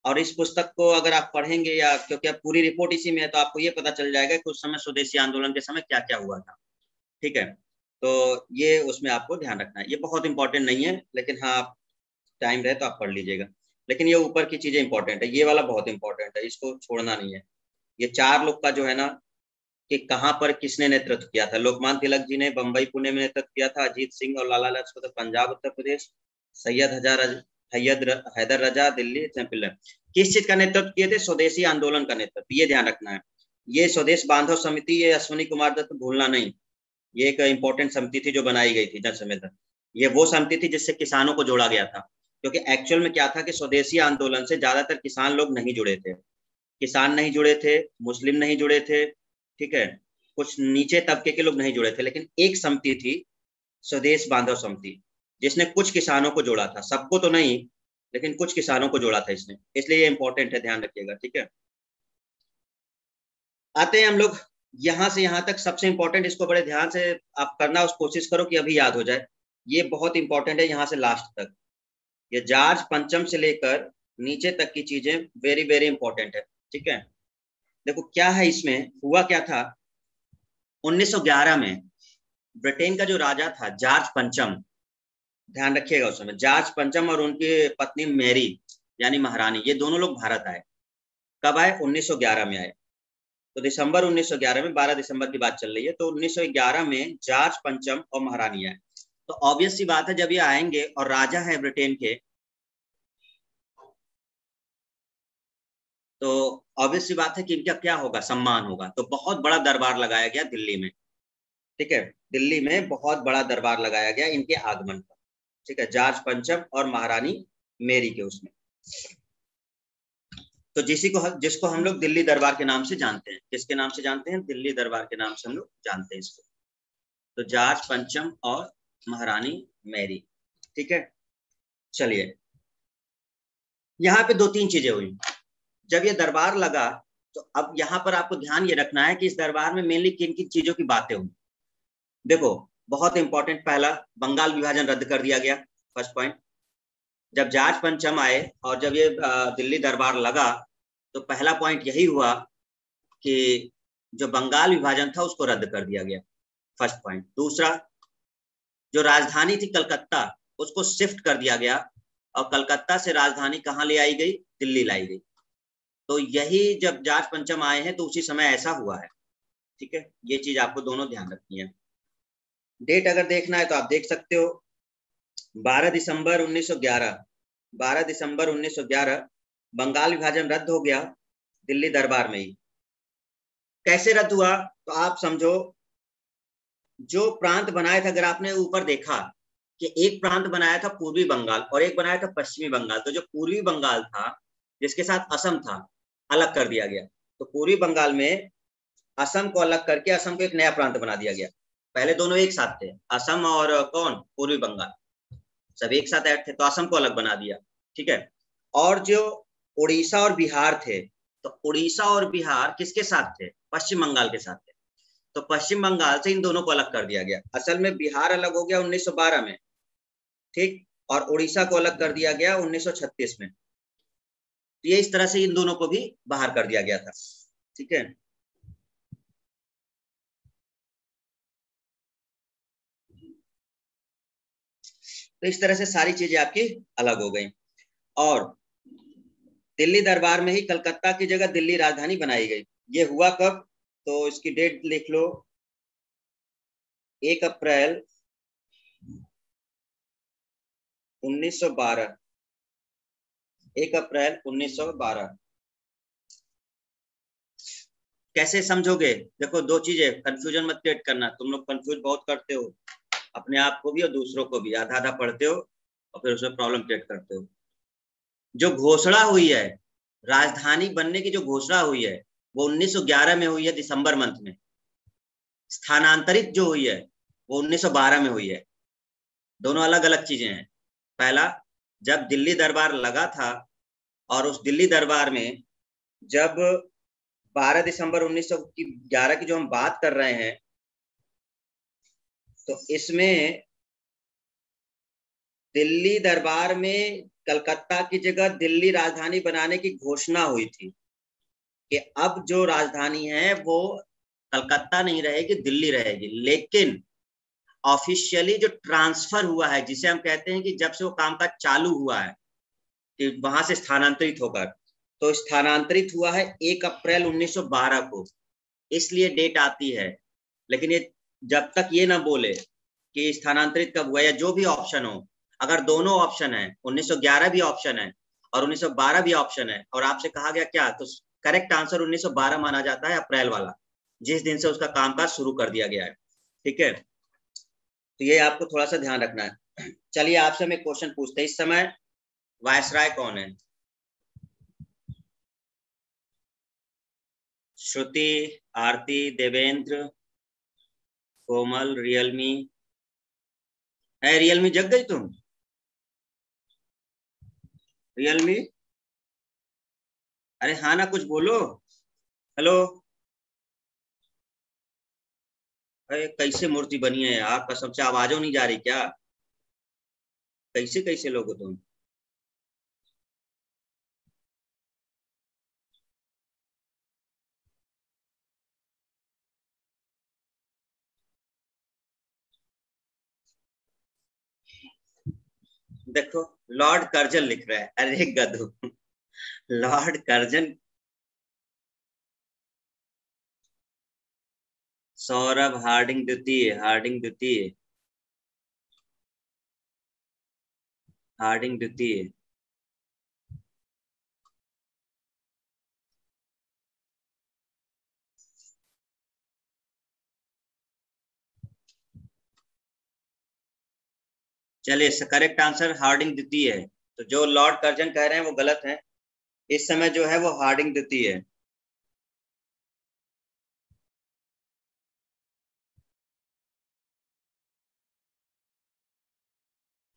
और इस पुस्तक को अगर आप पढ़ेंगे, या क्योंकि अब पूरी रिपोर्ट इसी में है, तो आपको ये पता चल जाएगा कि उस समय स्वदेशी आंदोलन के समय क्या क्या हुआ था। ठीक है, तो ये उसमें आपको ध्यान रखना है। ये बहुत इंपॉर्टेंट नहीं है, लेकिन हाँ आप टाइम रहे तो आप पढ़ लीजिएगा। लेकिन ये ऊपर की चीजें इंपॉर्टेंट है, ये वाला बहुत इंपॉर्टेंट है, इसको छोड़ना नहीं है। ये 4 लोग का जो है ना, कि कहाँ पर किसने नेतृत्व किया था। लोकमान्य तिलक जी ने बंबई पुणे में नेतृत्व किया था, अजीत सिंह और लाला लाजपत पंजाब उत्तर प्रदेश, सैयद हैदर रजा दिल्ली, किस चीज का नेतृत्व किए थे? स्वदेशी आंदोलन का नेतृत्व। ये ध्यान रखना है। ये स्वदेश बांधव समिति, ये अश्विनी कुमार दत्त भूलना नहीं, ये एक इंपॉर्टेंट समिति थी जो बनाई गई थी जनसंवेदन। ये वो समिति थी जिससे किसानों को जोड़ा गया था, क्योंकि एक्चुअल में क्या था कि स्वदेशी आंदोलन से ज्यादातर किसान लोग नहीं जुड़े थे। किसान नहीं जुड़े थे, मुस्लिम नहीं जुड़े थे, ठीक है, कुछ नीचे तबके के लोग नहीं जुड़े थे, लेकिन एक समिति थी स्वदेश बांधव समिति, जिसने कुछ किसानों को जोड़ा था, सबको तो नहीं, लेकिन कुछ किसानों को जोड़ा था इसने। इसलिए ये इंपॉर्टेंट है, ध्यान रखिएगा। ठीक है, आते हैं हम लोग यहां से यहां तक। सबसे इंपॉर्टेंट, इसको बड़े ध्यान से आप करना, उस कोशिश करो कि अभी याद हो जाए। ये बहुत इंपॉर्टेंट है, यहाँ से लास्ट तक। ये जॉर्ज पंचम से लेकर नीचे तक की चीजें वेरी वेरी इंपॉर्टेंट है। ठीक है, देखो क्या है इसमें, हुआ क्या था 1911 में। ब्रिटेन का जो राजा था जॉर्ज पंचम, ध्यान रखिएगा, उस समय जॉर्ज पंचम और उनकी पत्नी मैरी यानी महारानी, ये दोनों लोग भारत आए। कब आए? 1911 में आए। तो दिसंबर 1911 में, 12 दिसंबर की बात चल रही है, तो 1911 में जॉर्ज पंचम और महारानी आए। तो ऑब्वियस सी बात है, जब ये आएंगे और राजा है ब्रिटेन के, तो ऑब्वियस सी बात है कि इनका क्या होगा? सम्मान होगा। तो बहुत बड़ा दरबार लगाया गया दिल्ली में। ठीक है, दिल्ली में बहुत बड़ा दरबार लगाया गया इनके आगमन पर। ठीक है, जॉर्ज पंचम और महारानी मेरी के उसमें। तो जिसको हम लोग दिल्ली दरबार के नाम से जानते हैं। किसके नाम से जानते हैं? दिल्ली दरबार के नाम से हम लोग जानते हैं इसको। तो जॉर्ज पंचम और महारानी मैरी। ठीक है, चलिए, यहाँ पे 2-3 चीजें हुई जब ये दरबार लगा। तो अब यहाँ पर आपको ध्यान ये रखना है कि इस दरबार में मेनली किन किन चीजों की बातें हुई। देखो बहुत इंपॉर्टेंट, पहला, बंगाल विभाजन रद्द कर दिया गया, फर्स्ट पॉइंट। जब जॉर्ज पंचम आए और जब ये दिल्ली दरबार लगा, तो पहला पॉइंट यही हुआ कि जो बंगाल विभाजन था उसको रद्द कर दिया गया, फर्स्ट पॉइंट। दूसरा, जो राजधानी थी कलकत्ता, उसको शिफ्ट कर दिया गया, और कलकत्ता से राजधानी कहाँ ले आई गई? दिल्ली लाई गई। तो यही जब जॉर्ज पंचम आए हैं तो उसी समय ऐसा हुआ है। ठीक है, ये चीज आपको दोनों ध्यान रखनी है। डेट अगर देखना है तो आप देख सकते हो, 12 दिसंबर 1911, 12 दिसंबर 1911 बंगाल विभाजन रद्द हो गया दिल्ली दरबार में ही। कैसे रद्द हुआ? तो आप समझो, जो प्रांत बनाया था, अगर आपने ऊपर देखा कि एक प्रांत बनाया था पूर्वी बंगाल और एक बनाया था पश्चिमी बंगाल, तो जो पूर्वी बंगाल था जिसके साथ असम था, अलग कर दिया गया। तो पूर्वी बंगाल में असम को अलग करके असम को एक नया प्रांत बना दिया गया। पहले दोनों एक साथ थे, असम और कौन? पूर्वी बंगाल, सब एक साथ ऐड थे, तो असम को अलग बना दिया। ठीक है, और जो उड़ीसा और बिहार थे, तो उड़ीसा और बिहार किसके साथ थे? पश्चिम बंगाल के साथ थे। तो पश्चिम बंगाल से इन दोनों को अलग कर दिया गया। असल में बिहार अलग हो गया 1912 में, ठीक, और उड़ीसा को अलग कर दिया गया 1936 में। तो ये इस तरह से इन दोनों को भी बाहर कर दिया गया था। ठीक है, तो इस तरह से सारी चीजें आपकी अलग हो गई। और दिल्ली दरबार में ही कलकत्ता की जगह दिल्ली राजधानी बनाई गई। ये हुआ कब? तो इसकी डेट लिख लो, 1 अप्रैल 1912, 1 अप्रैल 1912। कैसे समझोगे? देखो, 2 चीजें, कंफ्यूजन मत क्रिएट करना। तुम लोग कंफ्यूज बहुत करते हो, अपने आप को भी और दूसरों को भी, आधा आधा पढ़ते हो और फिर उसमें प्रॉब्लम क्रिएट करते हो। जो घोषणा हुई है, राजधानी बनने की जो घोषणा हुई है, वो 1911 में हुई है, दिसंबर मंथ में। स्थानांतरित जो हुई है वो 1912 में हुई है। दोनों अलग अलग चीजें हैं। पहला, जब दिल्ली दरबार लगा था, और उस दिल्ली दरबार में जब 12 दिसंबर 1911 की जो हम बात कर रहे हैं, तो इसमें दिल्ली दरबार में कलकत्ता की जगह दिल्ली राजधानी बनाने की घोषणा हुई थी कि अब जो राजधानी है वो कलकत्ता नहीं रहेगी, दिल्ली रहेगी। लेकिन ऑफिशियली जो ट्रांसफर हुआ है, जिसे हम कहते हैं कि जब से वो काम काज चालू हुआ है कि वहां से स्थानांतरित होकर, तो स्थानांतरित हुआ है 1 अप्रैल 1912 को, इसलिए डेट आती है। लेकिन ये जब तक ये ना बोले कि स्थानांतरित कब हुआ या जो भी ऑप्शन हो, अगर दोनों ऑप्शन है, 1911 भी ऑप्शन है और 1912 भी ऑप्शन है, और आपसे कहा गया क्या, तो करेक्ट आंसर 1912 माना जाता है, अप्रैल वाला, जिस दिन से उसका कामकाज शुरू कर दिया गया है। ठीक है, तो ये आपको थोड़ा सा ध्यान रखना है। चलिए आपसे मैं क्वेश्चन पूछते हैं, इस समय वायसराय कौन है? श्रुति, आरती, देवेंद्र, कोमल, रियलमी। है रियलमी, जग गई तुम? रियलमी, अरे हाँ ना, कुछ बोलो। हेलो। अरे कैसे मूर्ति बनी है यार, कसम से आवाजों नहीं जा रही क्या? कैसे कैसे लोग हो तुम? देखो, लॉर्ड कर्जन लिख रहा है, अरे गधू। Lord Curzon. सौरभ हार्डिंग द्वितीय, हार्डिंग द्वितीय, हार्डिंग द्वितीय। चलिए, करेक्ट आंसर हार्डिंग द्वितीय है। तो जो लॉर्ड कर्जन कह रहे हैं वो गलत है। इस समय जो है वो हार्डिंग द्वितीय है।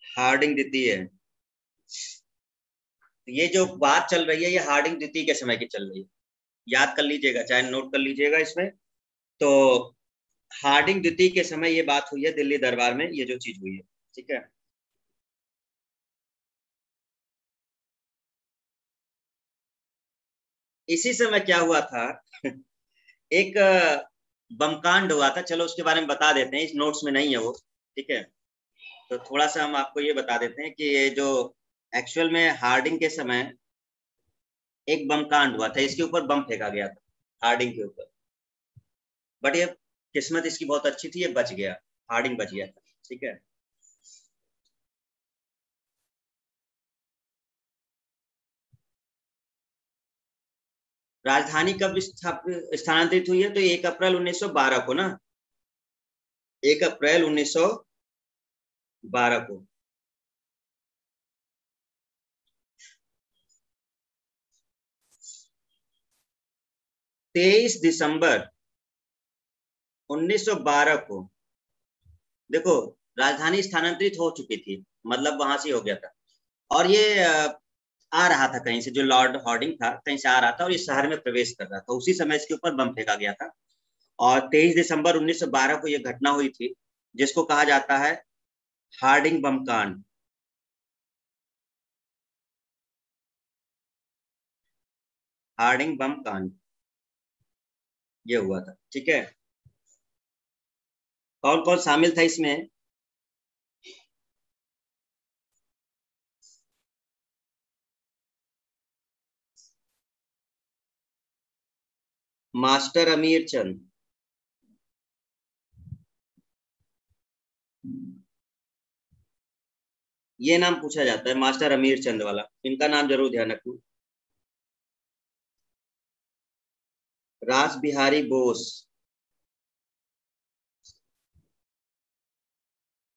हार्डिंग द्वितीय है। तो ये जो बात चल रही है ये हार्डिंग द्वितीय के समय की चल रही है, याद कर लीजिएगा, चाहे नोट कर लीजिएगा इसमें। तो हार्डिंग द्वितीय के समय ये बात हुई है दिल्ली दरबार में, ये जो चीज हुई है। ठीक है, इसी समय क्या हुआ था? एक बमकांड हुआ था, चलो उसके बारे में बता देते हैं, इस नोट्स में नहीं है वो। ठीक है, तो थोड़ा सा हम आपको ये बता देते हैं कि ये जो एक्चुअल में हार्डिंग के समय एक बम कांड हुआ था, इसके ऊपर बम फेंका गया था हार्डिंग के ऊपर। बट ये किस्मत इसकी बहुत अच्छी थी, ये बच गया, हार्डिंग बच गया था। ठीक है, राजधानी कब स्थानांतरित हुई है? तो 1 अप्रैल 1912 को ना, 1 अप्रैल 1912 को। 23 दिसंबर 1912 को, देखो, राजधानी स्थानांतरित हो चुकी थी, मतलब वहां से हो गया था। और ये आ रहा था कहीं से, जो लॉर्ड हॉर्डिंग था कहीं से आ रहा था और इस शहर में प्रवेश कर रहा था, उसी समय इसके ऊपर बम फेंका गया था। और 23 दिसंबर 1912 को यह घटना हुई थी, जिसको कहा जाता है हार्डिंग बम कांड। हार्डिंग बम कांड ये हुआ था। ठीक है, कौन कौन शामिल था इसमें? मास्टर अमीर चंद, ये नाम पूछा जाता है, मास्टर अमीर चंद वाला, इनका नाम जरूर ध्यान रखना। रास बिहारी बोस,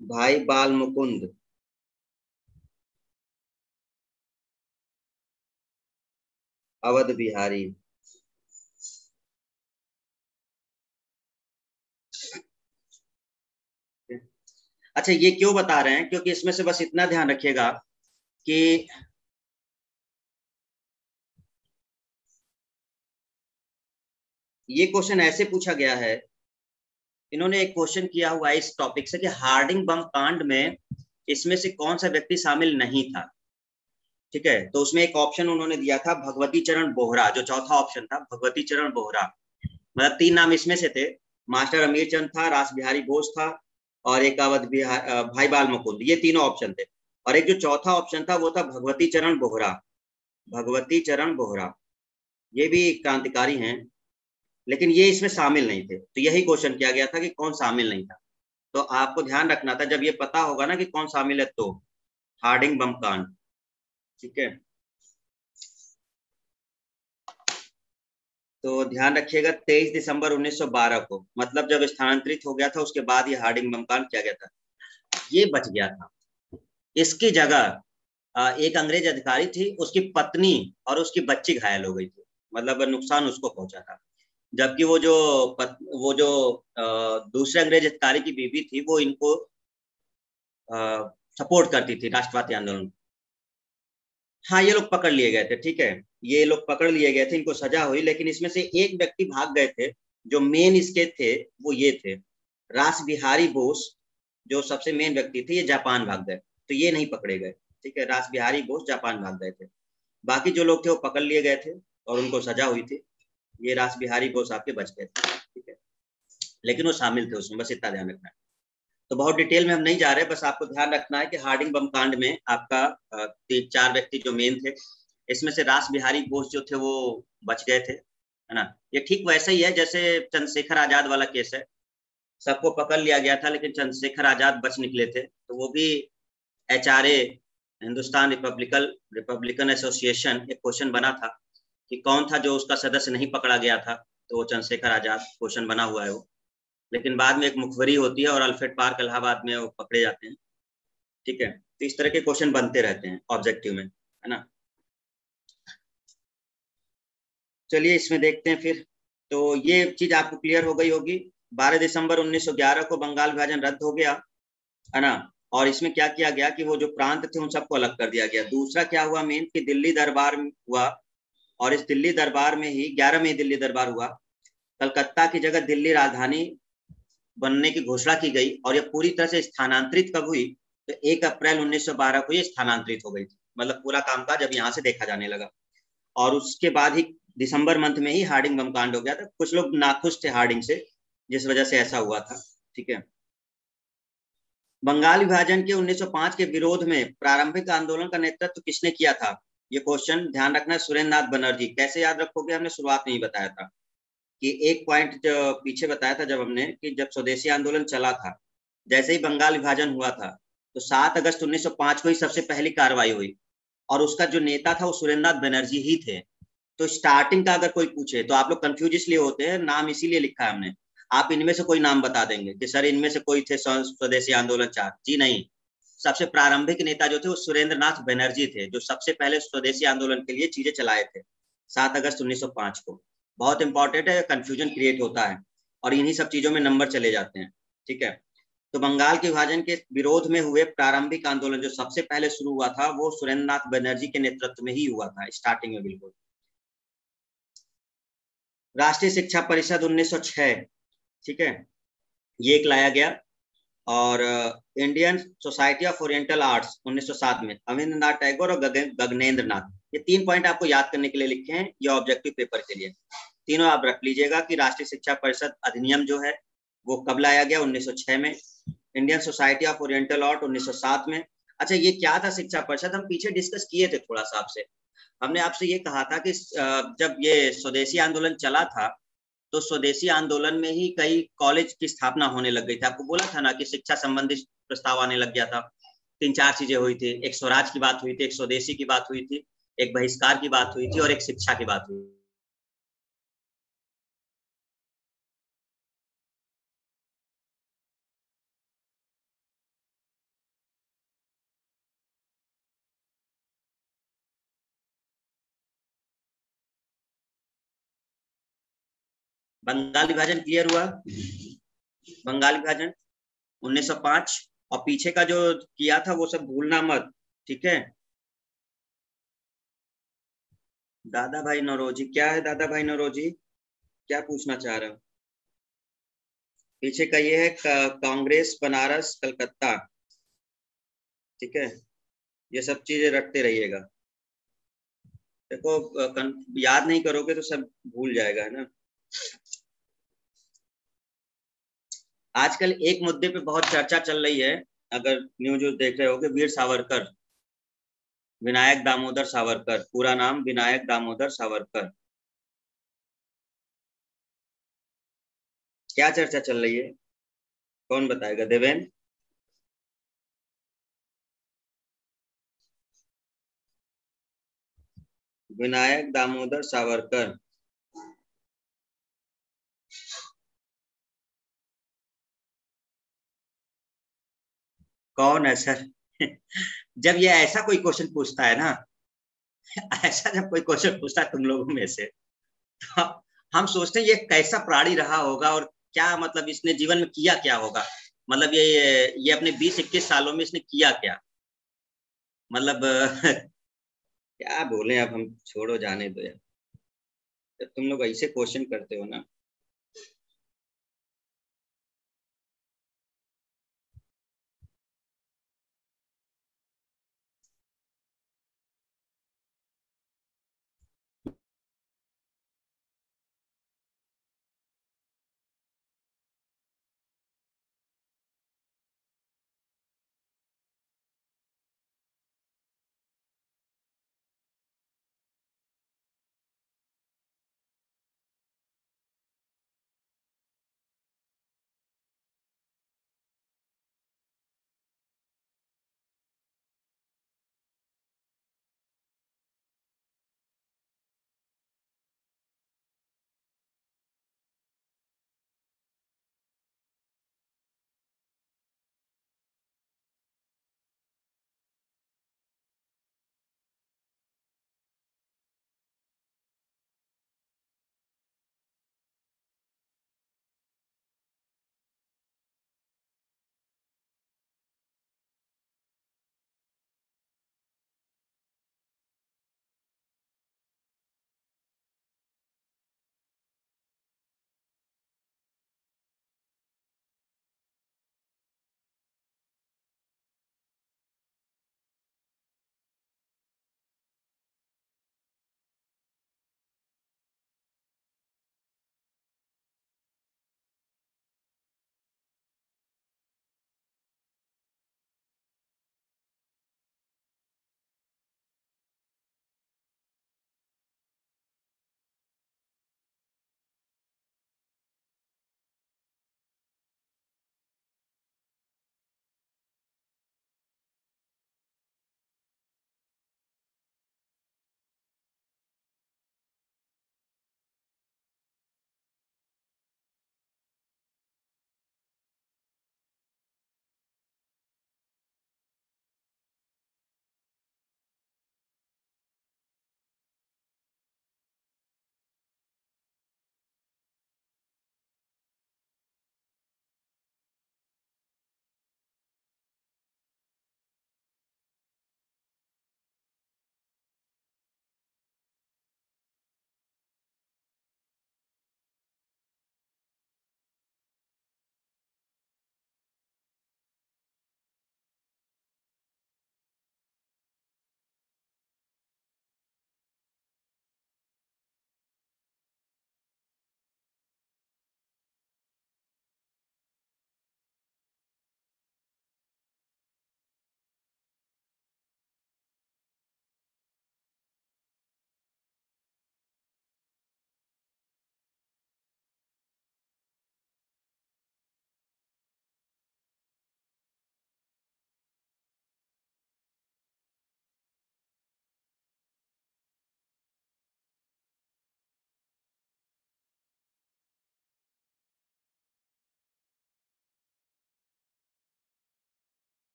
भाई बाल मुकुंद, अवध बिहारी। अच्छा, ये क्यों बता रहे हैं? क्योंकि इसमें से बस इतना ध्यान रखिएगा कि ये क्वेश्चन ऐसे पूछा गया है इन्होंने एक क्वेश्चन किया हुआ है इस टॉपिक से कि हार्डिंग बम कांड में इसमें से कौन सा व्यक्ति शामिल नहीं था। ठीक है, तो उसमें एक ऑप्शन उन्होंने दिया था भगवती चरण बोहरा, जो चौथा ऑप्शन था भगवती चरण बोहरा। मतलब 3 नाम इसमें से थे, मास्टर अमीर चंद था, रास बिहारी बोस था और एक अवध भाई बाल मुकुंद, ये तीनों ऑप्शन थे। और एक जो चौथा ऑप्शन था वो था भगवती चरण बोहरा। भगवती चरण बोहरा ये भी क्रांतिकारी हैं, लेकिन ये इसमें शामिल नहीं थे। तो यही क्वेश्चन किया गया था कि कौन शामिल नहीं था। तो आपको ध्यान रखना था, जब ये पता होगा ना कि कौन शामिल है, तो हार्डिंग बम कांड। ठीक है, तो ध्यान रखिएगा 23 दिसंबर 1912 को, मतलब जब स्थानांतरित हो गया था उसके बाद ये हार्डिंग बम कांड किया गया था। ये बच गया था। इसकी जगह एक अंग्रेज अधिकारी थी, उसकी पत्नी और उसकी बच्ची घायल हो गई थी, मतलब नुकसान उसको पहुंचा था। जबकि वो जो दूसरे अंग्रेज अधिकारी की बीवी थी वो इनको सपोर्ट करती थी राष्ट्रवादी आंदोलन। हाँ, ये लोग पकड़ लिए गए थे। ठीक है, ये लोग पकड़ लिए गए थे, इनको सजा हुई, लेकिन इसमें से एक व्यक्ति भाग गए थे। जो मेन इसके थे वो ये थे रास बिहारी बोस, जो सबसे मेन व्यक्ति थे, ये जापान भाग गए, तो ये नहीं पकड़े गए। ठीक है, रास बिहारी बोस जापान भाग गए थे। बाकी जो लोग थे वो पकड़ लिए गए थे और उनको सजा हुई थी। ये रास बिहारी बोस आपके बच गए थे। ठीक है, लेकिन वो शामिल थे उसमें, बस इतना ध्यान रखना है। तो बहुत डिटेल में हम नहीं जा रहे, बस आपको ध्यान रखना है कि हार्डिंग बम कांड में आपका 4 व्यक्ति जो मेन थे, इसमें से रास बिहारी बोस जो थे वो बच गए थे, है ना। ये ठीक वैसा ही है जैसे चंद्रशेखर आजाद वाला केस है, सबको पकड़ लिया गया था लेकिन चंद्रशेखर आजाद बच निकले थे। तो वो भी HRA, हिंदुस्तान रिपब्लिकन एसोसिएशन, एक क्वेश्चन बना था कि कौन था जो उसका सदस्य नहीं पकड़ा गया था, तो वो चंद्रशेखर आजाद क्वेश्चन बना हुआ है वो। लेकिन बाद में एक मुखबरी होती है और अल्फ्रेड पार्क इलाहाबाद में वो पकड़े जाते हैं। ठीक है, तो इस तरह के क्वेश्चन बनते रहते हैं ऑब्जेक्टिव में, है ना। चलिए इसमें देखते हैं फिर। तो ये चीज आपको क्लियर हो गई होगी। 12 दिसंबर 1911 को बंगाल विभाजन रद्द हो गया, है ना। और इसमें क्या किया गया कि वो जो प्रांत थे उन सबको अलग कर दिया गया। दूसरा क्या हुआ मेन, कि दिल्ली दरबार हुआ, और इस दिल्ली दरबार में ही 11 में दिल्ली दरबार हुआ। कलकत्ता की जगह दिल्ली राजधानी बनने की घोषणा की गई, और यह पूरी तरह से स्थानांतरित कब हुई, तो 1 अप्रैल 1912 को ये स्थानांतरित हो गई थी। मतलब पूरा कामकाज अब यहाँ से देखा जाने लगा। और उसके बाद ही दिसंबर मंथ में ही हार्डिंग बम कांड हो गया था। कुछ लोग नाखुश थे हार्डिंग से, जिस वजह से ऐसा हुआ था। ठीक है, बंगाल विभाजन के 1905 के विरोध में प्रारंभिक आंदोलन का नेतृत्व किसने किया था? ये क्वेश्चन ध्यान रखना है, सुरेंद्र नाथ बनर्जी। कैसे याद रखोगे, हमने शुरुआत में ही बताया था कि एक पॉइंट जो पीछे बताया था जब हमने, कि जब स्वदेशी आंदोलन चला था, जैसे ही बंगाल विभाजन हुआ था, तो 7 अगस्त 1905 को ही सबसे पहली कार्रवाई हुई, और उसका जो नेता था वो सुरेंद्र नाथ बनर्जी ही थे। तो स्टार्टिंग का अगर कोई पूछे तो आप लोग कंफ्यूज इसलिए होते हैं, नाम इसीलिए लिखा है हमने। आप इनमें से कोई नाम बता देंगे कि सर इनमें से कोई थे स्वदेशी आंदोलन 4, जी नहीं। सबसे प्रारंभिक नेता जो थे वो सुरेंद्र नाथ बनर्जी थे, जो सबसे पहले स्वदेशी आंदोलन के लिए चीजें चलाए थे 7 अगस्त 1905 को। बहुत इंपॉर्टेंट है, कंफ्यूजन क्रिएट होता है और इन्हीं सब चीजों में नंबर चले जाते हैं। ठीक है, तो बंगाल के विभाजन के विरोध में हुए प्रारंभिक आंदोलन जो सबसे पहले शुरू हुआ था वो सुरेंद्र नाथ बनर्जी के नेतृत्व में ही हुआ था, स्टार्टिंग में बिल्कुल। राष्ट्रीय शिक्षा परिषद 1906, ठीक है, ये एक लाया गया। और Indian society of oriental arts 1907 में अविंद्रनाथ टैगोर और गगनेंद्र नाथ। ये 3 पॉइंट आपको याद करने के लिए लिखे हैं, ये ऑब्जेक्टिव पेपर के लिए। तीनों आप रख लीजिएगा कि राष्ट्रीय शिक्षा परिषद अधिनियम जो है वो कब लाया गया, 1906 में। Indian society of oriental art 1907 में। अच्छा, ये क्या था शिक्षा परिषद, हम पीछे डिस्कस किए थे थोड़ा सा आपसे। हमने आपसे ये कहा था कि जब ये स्वदेशी आंदोलन चला था तो स्वदेशी आंदोलन में ही कई कॉलेज की स्थापना होने लग गई थी। आपको बोला था ना कि शिक्षा संबंधी प्रस्ताव आने लग गया था। 3-4 चीजें हुई थी, एक स्वराज की बात हुई थी, एक स्वदेशी की बात हुई थी, एक बहिष्कार की बात हुई थी और एक शिक्षा की बात हुई। बंगाल विभाजन क्लियर हुआ? बंगाल विभाजन 1905, और पीछे का जो किया था वो सब भूलना मत। ठीक है, दादा भाई नौरोजी क्या है? दादा भाई नौरोजी क्या पूछना चाह रहे हो? पीछे का ये है कांग्रेस बनारस कलकत्ता। ठीक है, ये सब चीजें रटते रहिएगा। देखो याद नहीं करोगे तो सब भूल जाएगा, है ना। आजकल एक मुद्दे पे बहुत चर्चा चल रही है, अगर न्यूज देख रहे होगे, वीर सावरकर, विनायक दामोदर सावरकर, पूरा नाम विनायक दामोदर सावरकर। क्या चर्चा चल रही है, कौन बताएगा? देवेन? विनायक दामोदर सावरकर कौन है सर? जब ये ऐसा कोई क्वेश्चन पूछता है ना, ऐसा जब कोई क्वेश्चन पूछता है तुम लोगों में से, तो हम सोचते हैं ये कैसा प्राणी रहा होगा और क्या मतलब इसने जीवन में किया क्या होगा। मतलब ये अपने 20-21 सालों में इसने किया क्या, मतलब क्या बोले, अब हम छोड़ो, जाने दो यार। जब तुम लोग ऐसे क्वेश्चन करते हो ना,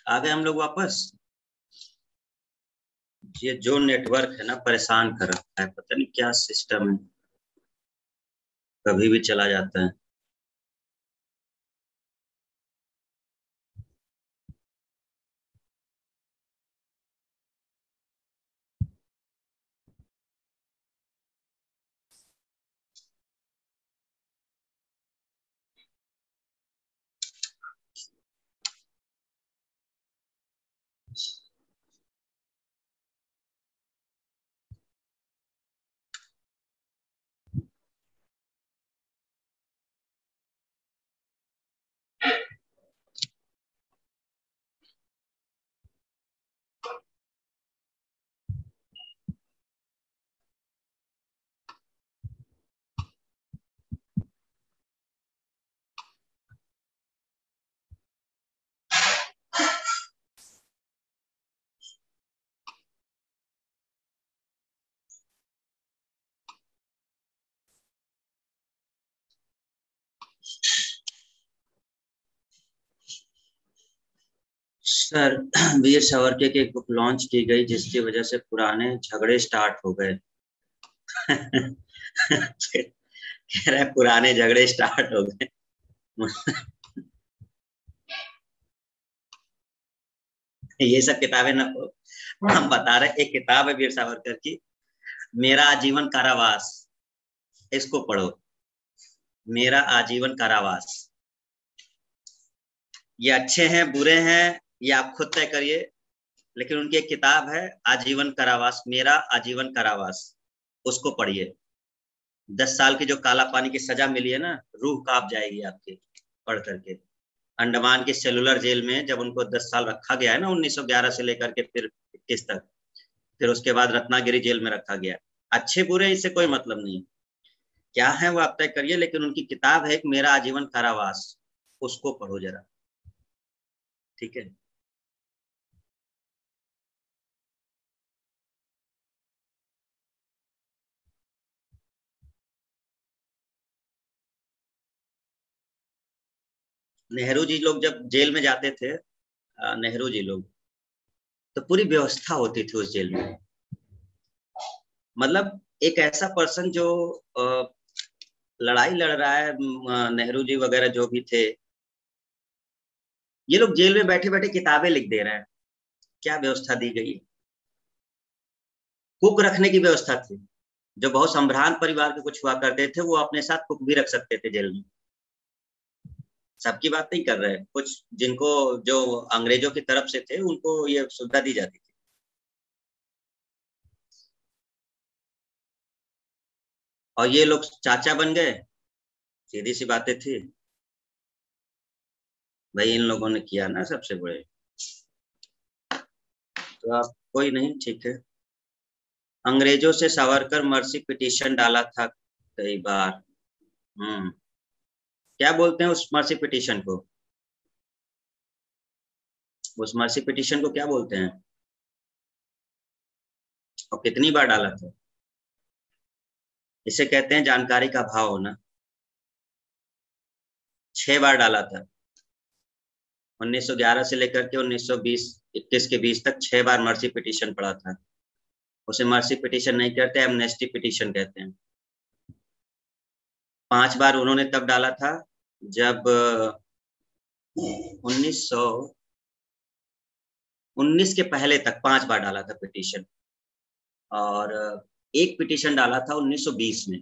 आ गए हम लोग वापस। ये जो नेटवर्क है ना परेशान कर रखा है, पता नहीं क्या सिस्टम है, कभी भी चला जाता है। सर वीर सावरकर की एक बुक लॉन्च की गई जिसकी वजह से पुराने झगड़े स्टार्ट हो गए। कह रहा है पुराने झगड़े स्टार्ट हो गए। ये सब किताबें ना, हम बता रहे, एक किताब है वीर सावरकर की, मेरा आजीवन कारावास, इसको पढ़ो। मेरा आजीवन कारावास। ये अच्छे हैं बुरे हैं ये आप खुद तय करिए, लेकिन उनकी एक किताब है आजीवन कारावास, मेरा आजीवन कारावास, उसको पढ़िए। 10 साल की जो काला पानी की सजा मिली है ना, रूह कांप जाएगी आपकी पढ़ करके। अंडमान की सेलुलर जेल में जब उनको 10 साल रखा गया है ना, 1911 से लेकर के फिर 21 तक, फिर उसके बाद रत्नागिरी जेल में रखा गया। अच्छे बुरे इससे कोई मतलब नहीं, क्या है वो आप तय करिए, लेकिन उनकी किताब है एक मेरा आजीवन कारावास, उसको पढ़ो जरा, ठीक है। नेहरू जी लोग जब जेल में जाते थे, नेहरू जी लोग, तो पूरी व्यवस्था होती थी उस जेल में। मतलब एक ऐसा पर्सन जो लड़ाई लड़ रहा है, नेहरू जी वगैरह जो भी थे, ये लोग जेल में बैठे बैठे किताबें लिख दे रहे हैं। क्या व्यवस्था दी गई है। कुक रखने की व्यवस्था थी, जो बहुत संभ्रांत परिवार के कुछ हुआ करते थे वो अपने साथ कुक भी रख सकते थे जेल में। सबकी बात नहीं कर रहे हैं, कुछ जिनको जो अंग्रेजों की तरफ से थे उनको ये सुविधा दी जाती थी। और ये लोग चाचा बन गए, सीधी सी बातें थी भाई, इन लोगों ने किया ना सबसे बड़े। तो आप कोई नहीं, ठीक है। अंग्रेजों से सावरकर मर्सी पिटीशन डाला था कई बार। क्या बोलते हैं उस मर्सी पिटीशन को, उस मर्सी पिटीशन को क्या बोलते हैं, और कितनी बार डाला था। इसे कहते हैं जानकारी का अभाव होना। 6 बार डाला था। 1911 से लेकर के 1920-21 के बीच तक 6 बार मर्सी पिटीशन पड़ा था। उसे मर्सी पिटीशन नहीं कहते, एमनेस्टी पिटीशन कहते हैं। 5 बार उन्होंने तब डाला था जब 1919 के पहले तक 5 बार डाला था पिटीशन, और एक पिटीशन डाला था 1920 में।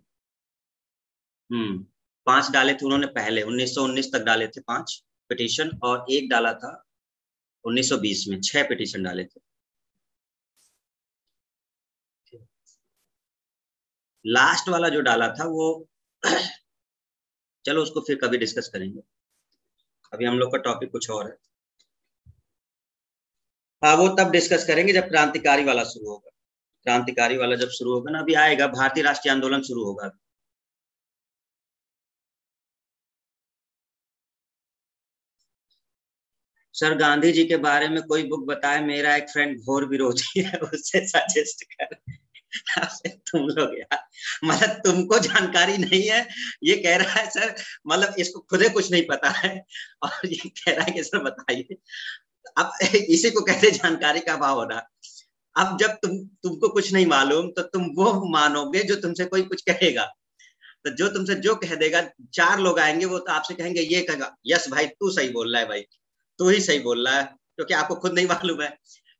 5 डाले थे उन्होंने पहले, 1919 तक डाले थे 5 पिटीशन, और एक डाला था 1920 में। 6 पिटीशन डाले थे। लास्ट वाला जो डाला था वो चलो उसको फिर कभी डिस्कस करेंगे, अभी हम लोग का टॉपिक कुछ और है। हाँ वो तब डिस्कस करेंगे जब क्रांतिकारी वाला शुरू होगा। क्रांतिकारी वाला जब शुरू होगा ना, अभी आएगा, भारतीय राष्ट्रीय आंदोलन शुरू होगा। सर गांधी जी के बारे में कोई बुक बताए, मेरा एक फ्रेंड घोर विरोधी है, उससे सजेस्ट कर। तुम लोग यार, मतलब तुमको जानकारी नहीं है, ये कह रहा है सर, मतलब इसको खुदे कुछ नहीं पता है, और ये कह रहा है कि सर बताइए। अब इसी को कहते जानकारी का अभाव होना। अब जब तुमको कुछ नहीं मालूम तो तुम वो मानोगे जो तुमसे कोई कुछ कहेगा। तो जो तुमसे जो कह देगा, चार लोग आएंगे वो तो आपसे कहेंगे, ये कहेगा यस भाई तू सही बोल रहा है, भाई तू ही सही बोल रहा है, क्योंकि आपको खुद नहीं मालूम है।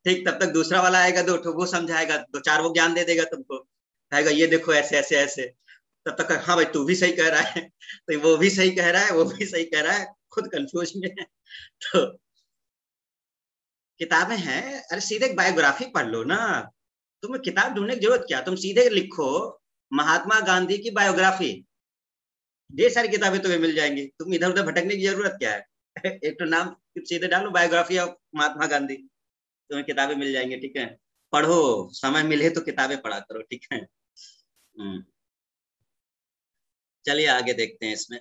ठीक, तब तक दूसरा वाला आएगा, दो ठो वो समझाएगा, दो चार वो ज्ञान दे देगा तुमको, कहेगा ये देखो ऐसे ऐसे ऐसे। तब तक हाँ भाई तू भी सही कह रहा है, तो वो भी सही कह रहा है, वो भी सही कह रहा है, खुद कंफ्यूज में है। तो किताबें हैं, अरे सीधे बायोग्राफी पढ़ लो ना। तुम्हें किताब ढूंढने की जरूरत क्या, तुम सीधे लिखो महात्मा गांधी की बायोग्राफी, ढेर सारी किताबें तुम्हें मिल जाएंगी, तुम इधर उधर भटकने की जरूरत क्या है। एक तो नाम सीधे डालो बायोग्राफी ऑफ महात्मा गांधी, तुम्हें किताबें मिल जाएंगी। ठीक है, पढ़ो, समय मिले तो किताबें पढ़ा करो। ठीक है। चलिए आगे देखते हैं इसमें।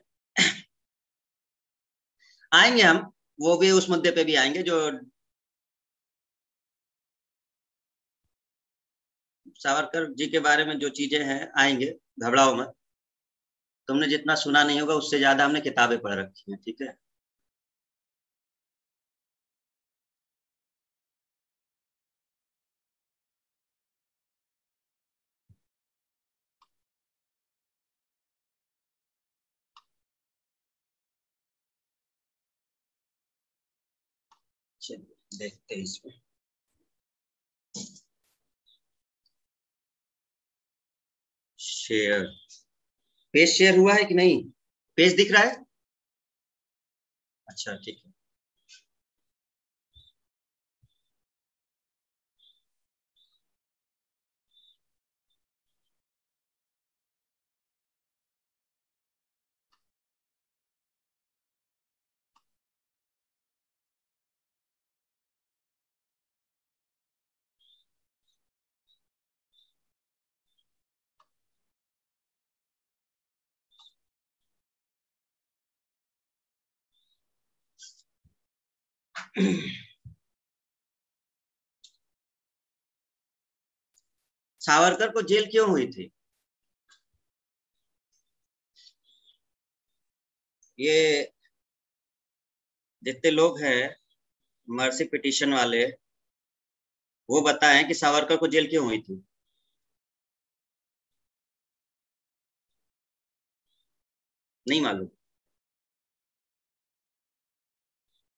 आएंगे हम, वो भी उस मुद्दे पे भी आएंगे जो सावरकर जी के बारे में जो चीजें हैं आएंगे, घबराओ मत। तुमने जितना सुना नहीं होगा उससे ज्यादा हमने किताबें पढ़ रखी हैं। ठीक है। चलिए देखते हैं इसमें। शेयर, पेज शेयर हुआ है कि नहीं, पेज दिख रहा है? अच्छा ठीक है। सावरकर को जेल क्यों हुई थी? ये जितने लोग हैं मर्सी पिटीशन वाले, वो बताएं कि सावरकर को जेल क्यों हुई थी। नहीं मालूम?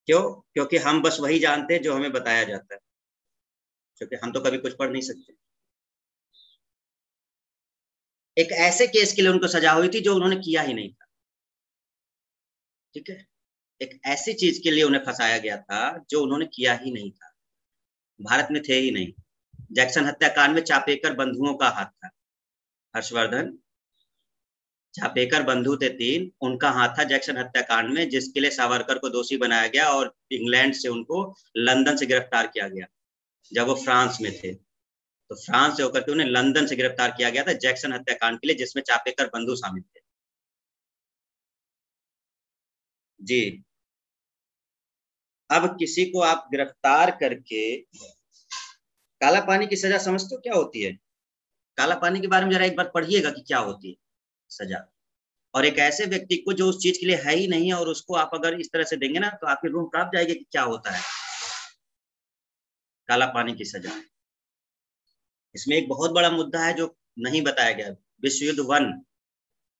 क्यों? क्योंकि हम बस वही जानते हैं जो हमें बताया जाता है, क्योंकि हम तो कभी कुछ पढ़ नहीं सकते। एक ऐसे केस के लिए उनको सजा हुई थी जो उन्होंने किया ही नहीं था। ठीक है, एक ऐसी चीज के लिए उन्हें फंसाया गया था जो उन्होंने किया ही नहीं था, भारत में थे ही नहीं। जैक्सन हत्याकांड में चापेकर बंधुओं का हाथ था। हर्षवर्धन, चापेकर बंधु थे तीन, उनका हाथ था जैक्सन हत्याकांड में, जिसके लिए सावरकर को दोषी बनाया गया और इंग्लैंड से उनको लंदन से गिरफ्तार किया गया जब वो फ्रांस में थे। तो फ्रांस से होकर के उन्हें लंदन से गिरफ्तार किया गया था जैक्सन हत्याकांड के लिए, जिसमें चापेकर बंधु शामिल थे। जी। अब किसी को आप गिरफ्तार करके, काला पानी की सजा समझते हो क्या होती है? काला पानी के बारे में जरा एक बार पढ़िएगा कि क्या होती है सजा। और एक ऐसे व्यक्ति को जो उस चीज के लिए है ही नहीं है, और उसको आप अगर इस तरह से देंगे ना तो आपकी रूह कांप जाएगी कि क्या होता है काला पानी की सजा। इसमें एक बहुत बड़ा मुद्दा है जो नहीं बताया गया। विश्व युद्ध वन,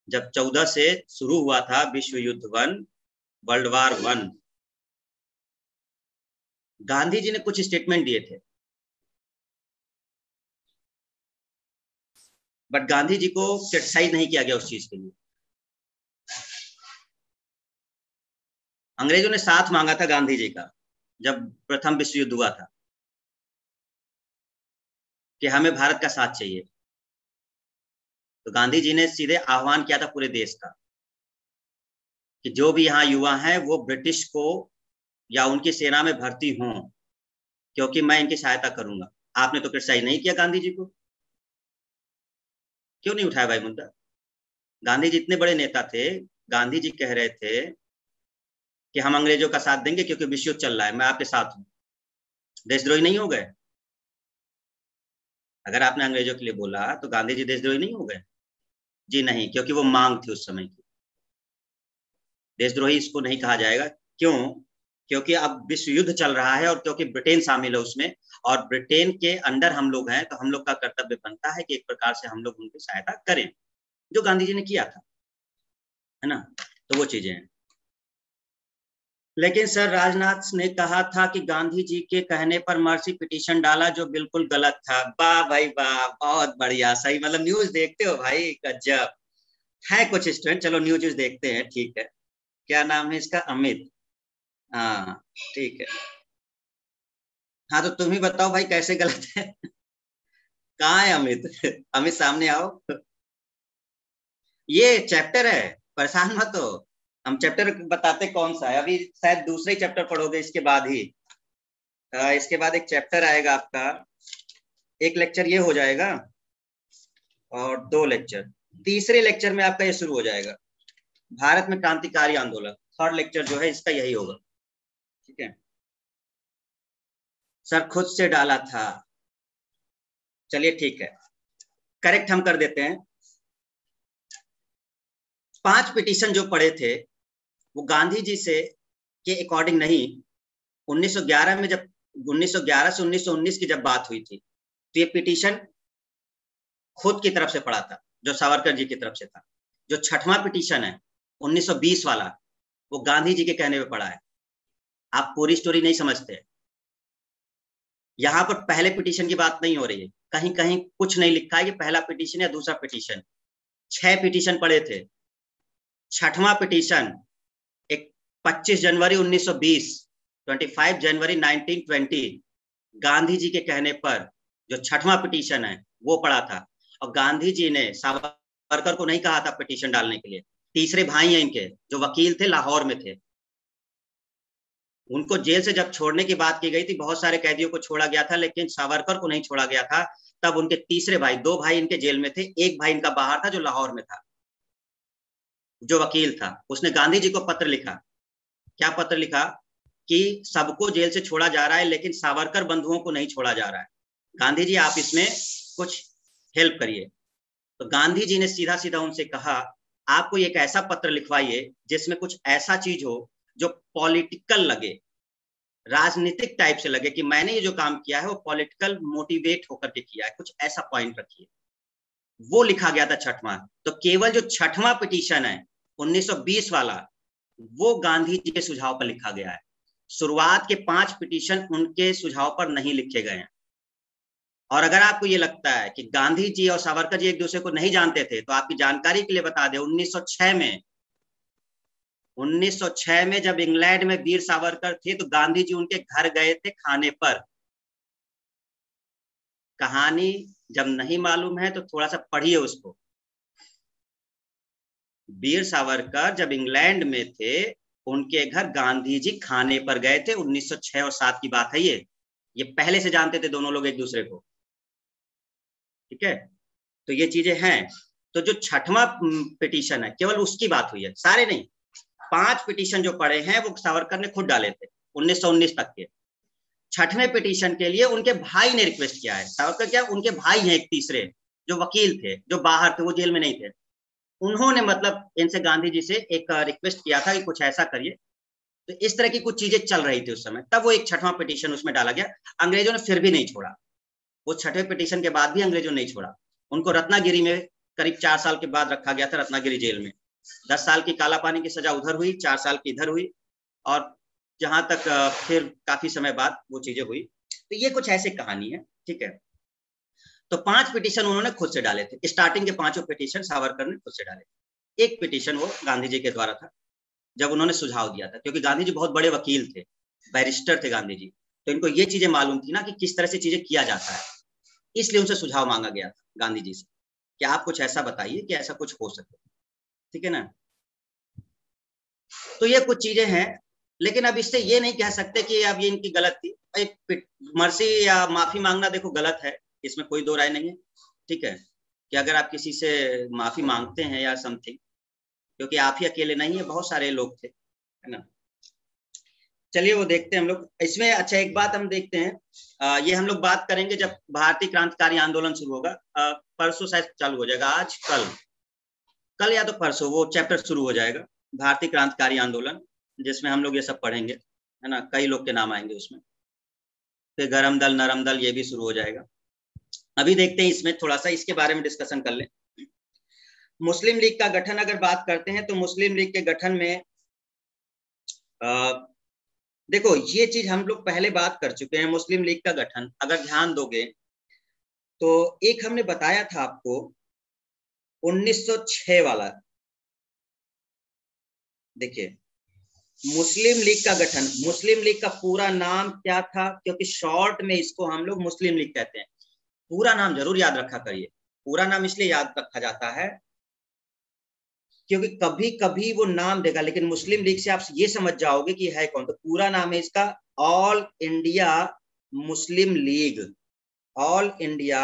जब 14 से शुरू हुआ था विश्व युद्ध one, world war one, Gandhi ji ने कुछ स्टेटमेंट दिए थे, बट गांधी जी को क्रिटिसाइज नहीं किया गया उस चीज के लिए। अंग्रेजों ने साथ मांगा था गांधी जी का जब प्रथम विश्व युद्ध हुआ था कि हमें भारत का साथ चाहिए। तो गांधी जी ने सीधे आह्वान किया था पूरे देश का कि जो भी यहाँ युवा हैं वो ब्रिटिश को या उनकी सेना में भर्ती हों, क्योंकि मैं इनकी सहायता करूंगा। आपने तो क्रिटिसाइज नहीं किया गांधी जी को, क्यों नहीं उठाया भाई मुद्दा? गांधी जी इतने बड़े नेता थे, गांधी जी कह रहे थे कि हम अंग्रेजों का साथ देंगे क्योंकि विश्व युद्ध चल रहा है, मैं आपके साथ हूं। देशद्रोही नहीं हो गए? अगर आपने अंग्रेजों के लिए बोला तो गांधी जी देशद्रोही नहीं हो गए? जी नहीं, क्योंकि वो मांग थी उस समय की। देशद्रोही इसको नहीं कहा जाएगा। क्यों? क्योंकि अब विश्व युद्ध चल रहा है और क्योंकि ब्रिटेन शामिल है उसमें, और ब्रिटेन के अंडर हम लोग हैं, तो हम लोग का कर्तव्य बनता है कि एक प्रकार से हम लोग उनकी सहायता करें, जो गांधी जी ने किया था, है ना। तो वो चीजें हैं। लेकिन सर राजनाथ ने कहा था कि गांधी जी के कहने पर मर्सी पिटीशन डाला, जो बिल्कुल गलत था। वाह भाई वाह, बहुत बढ़िया, सही, मतलब न्यूज देखते हो भाई, गजब है। कुछ स्टूडेंट, चलो न्यूज देखते हैं, ठीक है। क्या नाम है इसका? अमित। हाँ ठीक है। हाँ तो तुम ही बताओ भाई कैसे गलत है। कहाँ है अमित? अमित सामने आओ। ये चैप्टर है, परेशान मत हो। हम चैप्टर बताते कौन सा है, अभी शायद दूसरे चैप्टर पढ़ोगे इसके बाद ही। इसके बाद एक चैप्टर आएगा आपका, एक लेक्चर ये हो जाएगा और 2 लेक्चर, तीसरे लेक्चर में आपका ये शुरू हो जाएगा, भारत में क्रांतिकारी आंदोलन। थर्ड लेक्चर जो है इसका यही होगा, ठीक है। सर खुद से डाला था, चलिए ठीक है, करेक्ट हम कर देते हैं। 5 पिटीशन जो पड़े थे वो गांधी जी से के अकॉर्डिंग नहीं। 1911 में जब 1911 से 1919 की जब बात हुई थी, तो ये पिटीशन खुद की तरफ से पड़ा था, जो सावरकर जी की तरफ से था। जो 6वां पिटीशन है 1920 वाला, वो गांधी जी के कहने पे पड़ा है। आप पूरी स्टोरी नहीं समझते। यहाँ पर पहले पिटीशन की बात नहीं हो रही है, कहीं कहीं कुछ नहीं लिखा है कि पहला पिटीशन या दूसरा पिटीशन। 6 पिटीशन पड़े थे। 6वां पिटीशन एक 25 जनवरी 1920, 25 जनवरी 1920 गांधी जी के कहने पर जो 6वां पिटीशन है वो पड़ा था। और गांधी जी ने सावरकर को नहीं कहा था पिटीशन डालने के लिए। तीसरे भाई हैं इनके, जो वकील थे, लाहौर में थे। उनको जेल से जब छोड़ने की बात की गई थी, बहुत सारे कैदियों को छोड़ा गया था, लेकिन सावरकर को नहीं छोड़ा गया था। तब उनके तीसरे भाई, 2 भाई इनके जेल में थे, एक भाई इनका बाहर था जो लाहौर में था, जो वकील था। उसने गांधी जी को पत्र लिखा। क्या पत्र लिखा? कि सबको जेल से छोड़ा जा रहा है, लेकिन सावरकर बंधुओं को नहीं छोड़ा जा रहा है। गांधी जी आप इसमें कुछ हेल्प करिए। तो गांधी जी ने सीधा सीधा उनसे कहा, आप कोई एक ऐसा पत्र लिखवाइए जिसमें कुछ ऐसा चीज हो जो पॉलिटिकल लगे, राजनीतिक टाइप से लगे, कि मैंने ये जो काम किया है वो पॉलिटिकल मोटिवेट होकर के किया है, कुछ ऐसा पॉइंट रखिए। वो लिखा गया था 6वां। तो केवल जो 6वां पिटीशन है 1920 वाला, वो गांधी जी के सुझाव पर लिखा गया है। शुरुआत के 5 पिटीशन उनके सुझाव पर नहीं लिखे गए हैं। और अगर आपको ये लगता है कि गांधी जी और सावरकर जी एक दूसरे को नहीं जानते थे, तो आपकी जानकारी के लिए बता दें, 1906 में जब इंग्लैंड में वीर सावरकर थे, तो गांधी जी उनके घर गए थे खाने पर। कहानी जब नहीं मालूम है तो थोड़ा सा पढ़िए उसको। वीर सावरकर जब इंग्लैंड में थे, उनके घर गांधी जी खाने पर गए थे। 1906 और 7 की बात है ये पहले से जानते थे दोनों लोग एक दूसरे को, ठीक है। तो ये चीजें हैं। तो जो 6वां पिटीशन है केवल उसकी बात हुई है, सारे नहीं। 5 पिटीशन जो पड़े हैं वो सावरकर ने खुद डाले थे 1919 तक के। 6वें पिटीशन के लिए उनके भाई ने रिक्वेस्ट किया है। सावरकर क्या, उनके भाई हैं एक तीसरे, जो वकील थे, जो बाहर थे, वो जेल में नहीं थे। उन्होंने मतलब इनसे, गांधी जी से एक रिक्वेस्ट किया था कि कुछ ऐसा करिए। तो इस तरह की कुछ चीजें चल रही थी उस समय, तब वो एक 6वां पिटीशन उसमें डाला गया। अंग्रेजों ने फिर भी नहीं छोड़ा। वो 6वें पिटीशन के बाद भी अंग्रेजों ने नहीं छोड़ा। उनको रत्नागिरी में करीब 4 साल के बाद रखा गया था, रत्नागिरी जेल में। 10 साल की काला पानी की सजा उधर हुई, 4 साल की इधर हुई, और जहां तक फिर काफी समय बाद वो चीजें हुई। तो ये कुछ ऐसी कहानी है, ठीक है। तो 5 पिटीशन उन्होंने खुद से डाले थे। स्टार्टिंग के 5 पिटीशन सावरकर ने खुद से डाले थे। एक पिटीशन वो गांधी जी के द्वारा था, जब उन्होंने सुझाव दिया था, क्योंकि गांधी जी बहुत बड़े वकील थे, बैरिस्टर थे गांधी जी। तो इनको ये चीजें मालूम थी ना कि किस तरह से चीजें किया जाता है, इसलिए उनसे सुझाव मांगा गया था गांधी जी से कि आप कुछ ऐसा बताइए कि ऐसा कुछ हो सके, ठीक है ना। तो ये कुछ चीजें हैं, लेकिन अब इससे ये नहीं कह सकते कि अब ये इनकी गलत थी। एक मर्सी या माफी मांगना देखो गलत है, इसमें कोई दो राय नहीं है, ठीक है। कि अगर आप किसी से माफी मांगते हैं या समथिंग, क्योंकि आप ही अकेले नहीं है, बहुत सारे लोग थे, है ना। चलिए वो देखते हैं हम लोग इसमें। अच्छा एक बात हम देखते हैं, ये हम लोग बात करेंगे जब भारतीय क्रांतिकारी आंदोलन शुरू होगा। परसों शायद चालू हो जाएगा, आज कल या तो परसों वो चैप्टर शुरू हो जाएगा, भारतीय क्रांतिकारी आंदोलन, जिसमें हम लोग ये सब पढ़ेंगे। है ना, कई लोग के नाम आएंगे उसमें। फिर गरम दल, नरम दल, ये भी शुरू हो जाएगा। अभी देखते हैं इसमें थोड़ा सा इसके बारे में डिस्कशन कर लें। मुस्लिम लीग का गठन अगर बात करते हैं तो मुस्लिम लीग के गठन में देखो ये चीज हम लोग पहले बात कर चुके हैं। मुस्लिम लीग का गठन अगर ध्यान दोगे तो एक हमने बताया था आपको 1906 वाला। देखिए मुस्लिम लीग का गठन, मुस्लिम लीग का पूरा नाम क्या था, क्योंकि शॉर्ट में इसको हम लोग मुस्लिम लीग कहते हैं। पूरा नाम जरूर याद रखा करिए। पूरा नाम इसलिए याद रखा जाता है क्योंकि कभी कभी वो नाम देगा, लेकिन मुस्लिम लीग से आप ये समझ जाओगे कि है कौन। तो पूरा नाम है इसका all India Muslim league. All India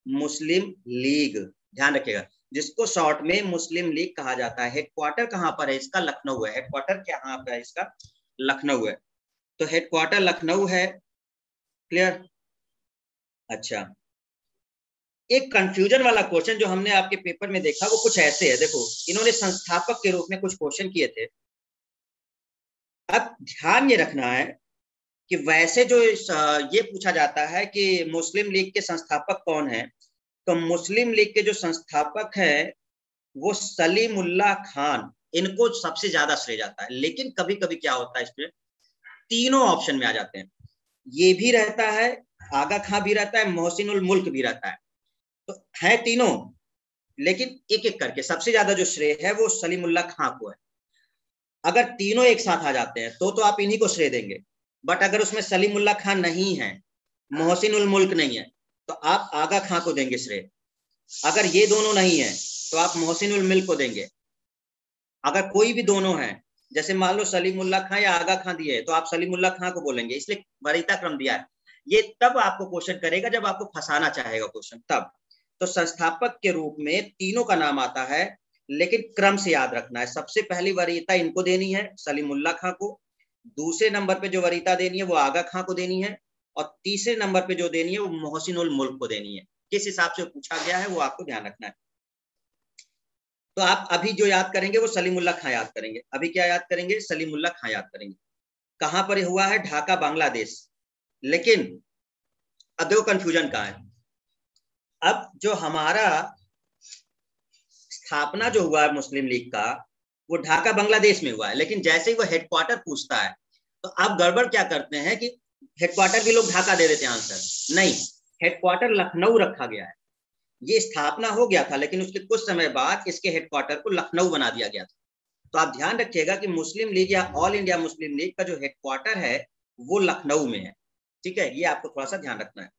Muslim league, ध्यान रखिएगा, जिसको शॉर्ट में मुस्लिम लीग कहा जाता है। हेडक्वार्टर कहां पर है इसका? लखनऊ है। हेडक्वार्टर कहां पर है इसका? लखनऊ है। तो हेडक्वार्टर लखनऊ है। क्लियर? अच्छा, एक कंफ्यूजन वाला क्वेश्चन जो हमने आपके पेपर में देखा वो कुछ ऐसे है। देखो इन्होंने संस्थापक के रूप में कुछ क्वेश्चन किए थे। अब ध्यान ये रखना है कि वैसे जो ये पूछा जाता है कि मुस्लिम लीग के संस्थापक कौन है, तो मुस्लिम लीग के जो संस्थापक है वो सलीमुल्लाह खान, इनको सबसे ज्यादा श्रेय जाता है। लेकिन कभी कभी क्या होता है, इसमें तीनों ऑप्शन में आ जाते हैं। ये भी रहता है, आगा खां भी रहता है, मोहसिनुल मुल्क भी रहता है। तो है तीनों, लेकिन एक एक करके सबसे ज्यादा जो श्रेय है वो सलीमुल्लाह खां को है। अगर तीनों एक साथ आ जाते हैं तो आप इन्हीं को श्रेय देंगे। बट अगर उसमें सलीमुल्लाह खान नहीं है, मोहसिनुल मुल्क नहीं है, तो आप आगा खां को देंगे श्रेय। अगर ये दोनों नहीं है तो आप मोहसिनुल मुल्क को देंगे। अगर कोई भी दोनों है, जैसे मान लो सलीमुल्लाह खां या आगा खां दिए तो आप सलीमुल्लाह खां को बोलेंगे, इसलिए वरीयता क्रम दिया है। ये तब आपको क्वेश्चन करेगा जब आपको फंसाना चाहेगा क्वेश्चन, तब। तो संस्थापक के रूप में तीनों का नाम आता है, लेकिन क्रम से याद रखना है। सबसे पहली वरीयता इनको देनी है, सलीमुल्लाह खां को। दूसरे नंबर पे जो वरीयता देनी है वो आगा खां को देनी है, और तीसरे नंबर पे जो देनी है वो मोहसिनुल मुल्क को देनी है। किस हिसाब से पूछा गया है वो आपको ध्यान रखना है। तो आप अभी जो याद करेंगे वो सलीमुल्लाह खां याद करेंगे। अभी क्या याद करेंगे? सलीमुल्लाह खां याद करेंगे। कहां पर हुआ है? ढाका, बांग्लादेश। लेकिन अब देखो कंफ्यूजन कहां है। अब जो हमारा स्थापना जो हुआ है मुस्लिम लीग का, वो ढाका बांग्लादेश में हुआ है। लेकिन जैसे ही वो हेडक्वार्टर पूछता है तो आप गड़बड़ क्या करते हैं कि हेडक्वार्टर भी लोग ढाका दे देते हैं आंसर। नहीं, हेडक्वार्टर लखनऊ रखा गया है। ये स्थापना हो गया था, लेकिन उसके कुछ समय बाद इसके हेडक्वार्टर को लखनऊ बना दिया गया था। तो आप ध्यान रखिएगा कि मुस्लिम लीग या ऑल इंडिया मुस्लिम लीग का जो हेडक्वार्टर है वो लखनऊ में है। ठीक है, ये आपको थोड़ा सा ध्यान रखना है।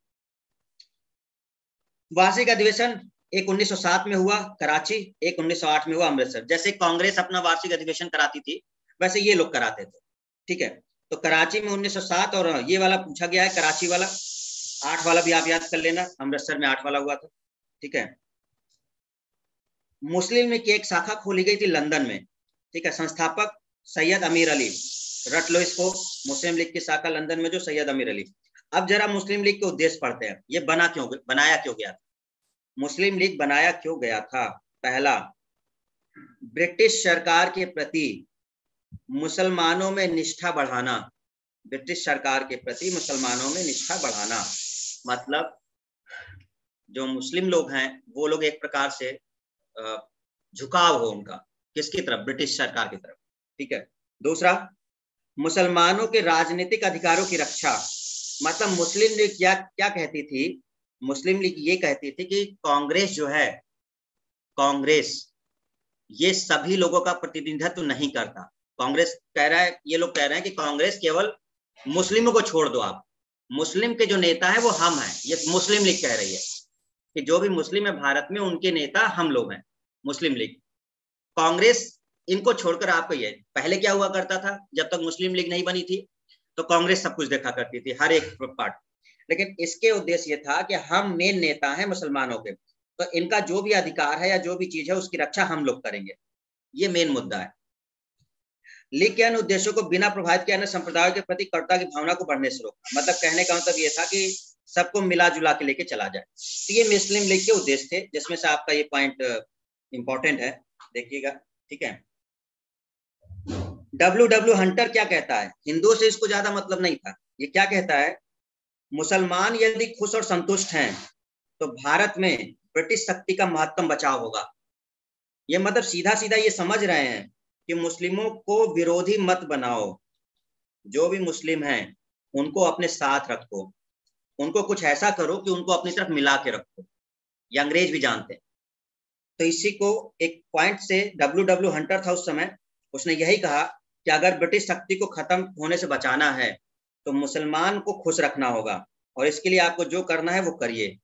वार्षिक अधिवेशन एक 1907 में हुआ कराची, एक 1908 में हुआ अमृतसर। जैसे कांग्रेस अपना वार्षिक अधिवेशन कराती थी वैसे ये लोग कराते थे। ठीक है, तो कराची में 1907, और ये वाला पूछा गया है कराची वाला। 8 वाला भी आप याद कर लेना, अमृतसर में 8 वाला हुआ था। ठीक है, मुस्लिम लीग की एक शाखा खोली गई थी लंदन में। ठीक है, संस्थापक सैयद अमीर अली, रट लो इसको। मुस्लिम लीग की शाखा लंदन में जो सैयद अमीर अली। अब जरा मुस्लिम लीग के उद्देश्य पढ़ते हैं। ये बनाया क्यों गया था? मुस्लिम लीग बनाया क्यों गया था? पहला, ब्रिटिश सरकार के प्रति मुसलमानों में निष्ठा बढ़ाना। ब्रिटिश सरकार के प्रति मुसलमानों में निष्ठा बढ़ाना मतलब जो मुस्लिम लोग हैं वो लोग एक प्रकार से झुकाव हो उनका, किसकी तरफ? ब्रिटिश सरकार की तरफ। ठीक है। दूसरा, मुसलमानों के राजनीतिक अधिकारों की रक्षा। मतलब मुस्लिम लीग क्या क्या कहती थी? मुस्लिम लीग ये कहती थी कि कांग्रेस जो है, कांग्रेस ये सभी लोगों का प्रतिनिधित्व नहीं करता। कांग्रेस कह रहा है, ये लोग कह रहे हैं कि कांग्रेस केवल मुस्लिमों को छोड़ दो, आप मुस्लिम के जो नेता है वो हम हैं। ये मुस्लिम लीग कह रही है कि जो भी मुस्लिम है भारत में उनके नेता हम लोग हैं, मुस्लिम लीग। कांग्रेस इनको छोड़कर आपको ये, पहले क्या हुआ करता था जब तक मुस्लिम लीग नहीं बनी थी तो कांग्रेस सब कुछ देखा करती थी, हर एक पार्ट। लेकिन इसके उद्देश्य ये था कि हम मेन नेता हैं मुसलमानों के, तो इनका जो भी अधिकार है या जो भी चीज है उसकी रक्षा हम लोग करेंगे। ये मेन मुद्दा है। लीग के अन्य उद्देश्यों को बिना प्रभावित किए अन्य संप्रदायों के प्रति करुणा की भावना को बढ़ने से रोकना। मतलब कहने का मतलब ये था कि सबको मिला जुला के लेके चला जाए। तो ये मुस्लिम लीग के उद्देश्य थे, जिसमें से आपका ये पॉइंट इंपॉर्टेंट है, देखिएगा। ठीक है, W हंटर क्या कहता है, हिंदुओं से इसको ज्यादा मतलब नहीं था, ये क्या कहता है, मुसलमान यदि खुश और संतुष्ट हैं तो भारत में ब्रिटिश शक्ति का महत्तम बचाव होगा। ये मतलब सीधा सीधा ये समझ रहे हैं कि मुस्लिमों को विरोधी मत बनाओ, जो भी मुस्लिम हैं उनको अपने साथ रखो, उनको कुछ ऐसा करो कि उनको अपनी तरफ मिला के रखो। ये अंग्रेज भी जानते हैं। तो इसी को एक पॉइंट से W हंटर था उस समय, उसने यही कहा कि अगर ब्रिटिश शक्ति को खत्म होने से बचाना है तो मुसलमान को खुश रखना होगा, और इसके लिए आपको जो करना है वो करिए।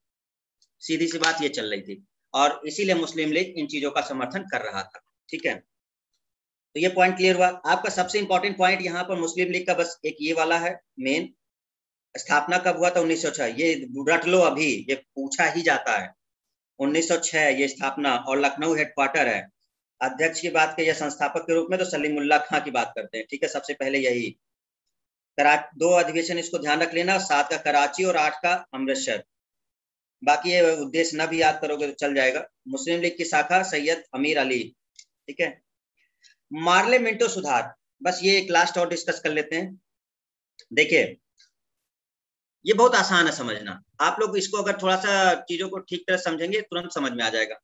सीधी सी बात ये चल रही थी, और इसीलिए मुस्लिम लीग इन चीजों का समर्थन कर रहा था। ठीक है, तो ये पॉइंट क्लियर हुआ। आपका सबसे इंपॉर्टेंट पॉइंट यहाँ पर मुस्लिम लीग का बस एक ये वाला है मेन, स्थापना कब हुआ था, 1906। ये रट लो, अभी ये पूछा ही जाता है। 1906 ये स्थापना, और लखनऊ हेडक्वार्टर है। अध्यक्ष की बात की या संस्थापक के रूप में तो सलीमुल्लाह खां की बात करते हैं। ठीक है, सबसे पहले यही 2 अधिवेशन इसको ध्यान रख लेना, 7 का कराची और 8 का अमृतसर। बाकी ये उद्देश्य न भी याद करोगे तो चल जाएगा। मुस्लिम लीग की शाखा सैयद अमीर अली। ठीक है, मार्ले मिंटो सुधार, बस ये एक लास्ट और डिस्कस कर लेते हैं। देखिए ये बहुत आसान है समझना, आप लोग इसको अगर थोड़ा सा चीजों को ठीक तरह समझेंगे तुरंत समझ में आ जाएगा।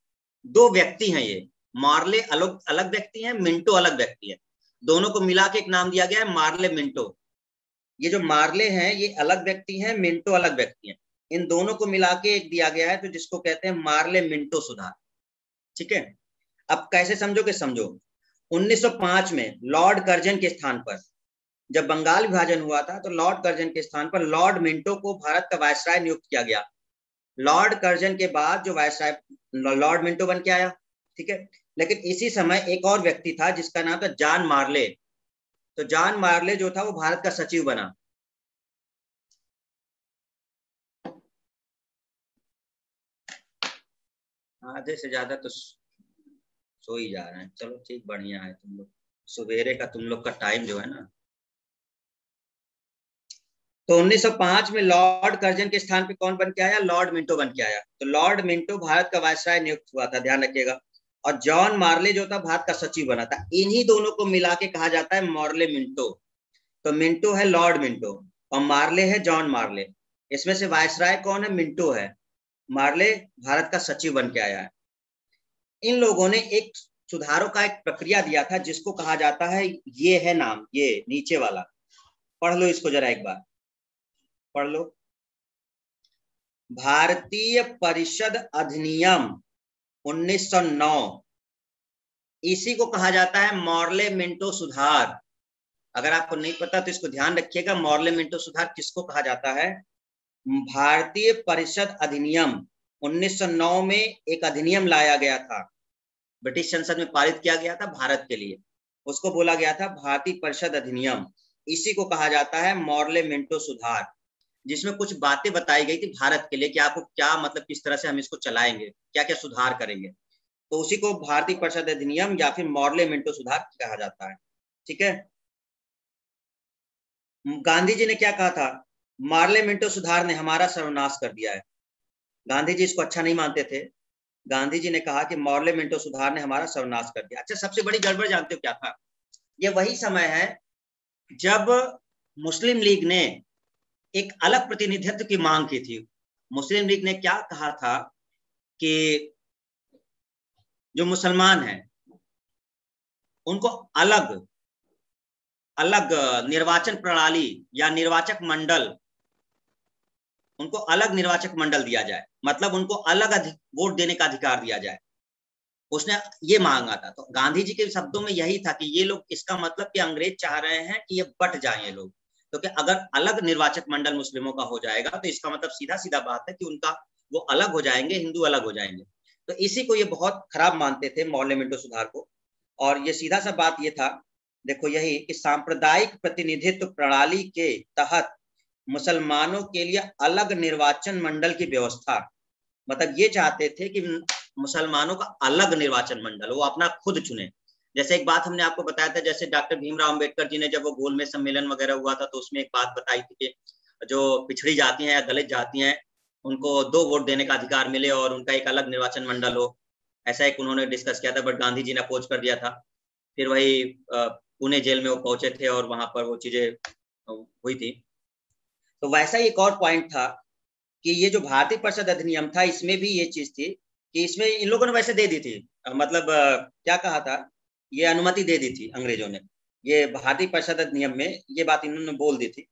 2 व्यक्ति हैं ये, मार्ले अलग अलग व्यक्ति हैं, मिंटो अलग व्यक्ति है, दोनों को मिला के एक नाम दिया गया है मार्ले मिंटो। ये जो मार्ले हैं ये अलग व्यक्ति हैं, मिंटो अलग व्यक्ति हैं, इन दोनों को मिला के एक दिया गया है तो जिसको कहते हैं मार्ले मिंटो सुधार। ठीक है, अब कैसे समझोगे, समझो 1905 में लॉर्ड कर्जन के स्थान पर, जब बंगाल विभाजन हुआ था तो लॉर्ड कर्जन के स्थान पर लॉर्ड मिंटो को भारत का वायसराय नियुक्त किया गया। लॉर्ड कर्जन के बाद जो वायसराय लॉर्ड मिंटो बन के आया। ठीक है, लेकिन इसी समय एक और व्यक्ति था जिसका नाम था जॉन मार्ले। तो जॉन मार्ले जो था वो भारत का सचिव बना। आधे से ज्यादा तो सो ही जा रहे हैं, चलो ठीक, बढ़िया है। तुम लोग सवेरे का तुम लोग का टाइम जो है ना। तो 1905 में लॉर्ड कर्जन के स्थान पे कौन बन के आया, लॉर्ड मिंटो बन के आया। तो लॉर्ड मिंटो भारत का वायसराय नियुक्त हुआ था, ध्यान रखिएगा। और जॉन मार्ले जो था भारत का सचिव बना था। इन्हीं दोनों को मिला के कहा जाता है मार्ले मिंटो। तो मिंटो है लॉर्ड मिंटो और मार्ले है जॉन मार्ले। इसमें से वायसराय कौन है, मिंटो है, मार्ले भारत का सचिव बन के आया है। इन लोगों ने एक सुधारों का एक प्रक्रिया दिया था जिसको कहा जाता है, ये है नाम, ये नीचे वाला, पढ़ लो इसको जरा एक बार, पढ़ लो। भारतीय परिषद अधिनियम 1909, इसी को कहा जाता है मार्ले मिंटो सुधार। अगर आपको नहीं पता तो इसको ध्यान रखिएगा, मार्ले मिंटो सुधार किसको कहा जाता है। भारतीय परिषद अधिनियम 1909 में एक अधिनियम लाया गया था, ब्रिटिश संसद में पारित किया गया था भारत के लिए, उसको बोला गया था भारतीय परिषद अधिनियम। इसी को कहा जाता है मार्ले मिंटो सुधार, जिसमें कुछ बातें बताई गई थी भारत के लिए कि आपको क्या मतलब किस तरह से हम इसको चलाएंगे, क्या क्या सुधार करेंगे। तो उसी को भारतीय परिषद अधिनियम या फिर मार्ले मिंटो सुधार कहा जाता है। ठीक है, गांधी जी ने क्या कहा था, मार्ले मिंटो सुधार ने हमारा सर्वनाश कर दिया है। गांधी जी इसको अच्छा नहीं मानते थे। गांधी जी ने कहा कि मार्ले मिंटो सुधार ने हमारा सर्वनाश कर दिया। अच्छा, सबसे बड़ी गड़बड़ जानते हो क्या था, ये वही समय है जब मुस्लिम लीग ने एक अलग प्रतिनिधित्व की मांग की थी। मुस्लिम लीग ने क्या कहा था कि जो मुसलमान हैं उनको अलग अलग निर्वाचन प्रणाली या निर्वाचक मंडल, उनको अलग निर्वाचक मंडल दिया जाए, मतलब उनको अलग वोट देने का अधिकार दिया जाए। उसने ये मांगा था। तो गांधी जी के शब्दों में यही था कि ये लोग, इसका मतलब कि अंग्रेज चाह रहे हैं कि ये बट जाए ये लोग, क्योंकि तो अगर अलग निर्वाचक मंडल मुस्लिमों का हो जाएगा तो इसका मतलब सीधा सीधा बात है कि उनका वो अलग हो जाएंगे, हिंदू अलग हो जाएंगे। तो इसी को ये बहुत खराब मानते थे, मार्ले मिंटो सुधार को। और ये सीधा सा बात ये था, देखो यही कि सांप्रदायिक प्रतिनिधित्व प्रणाली के तहत मुसलमानों के लिए अलग निर्वाचन मंडल की व्यवस्था, मतलब ये चाहते थे कि मुसलमानों का अलग निर्वाचन मंडल, वो अपना खुद चुने। जैसे एक बात हमने आपको बताया था, जैसे डॉक्टर भीमराव अंबेडकर जी ने जब वो गोलमेज सम्मेलन वगैरह हुआ था तो उसमें एक बात बताई थी कि जो पिछड़ी जाति हैं या दलित जाति हैं उनको 2 वोट देने का अधिकार मिले और उनका एक अलग निर्वाचन मंडल हो। ऐसा एक उन्होंने डिस्कस किया था, बट गांधी जी ने अपोज कर दिया था। फिर वही पुणे जेल में वो पहुंचे थे और वहां पर वो चीजें हुई थी। तो वैसा ही एक और पॉइंट था कि ये जो भारतीय परिषद अधिनियम था, इसमें भी ये चीज थी कि इसमें इन लोगों ने वैसे दे दी थी, मतलब क्या कहा था, ये अनुमति दे दी थी अंग्रेजों ने, ये भारतीय परिषद अधिनियम में ये बात इन्होंने बोल दी थी,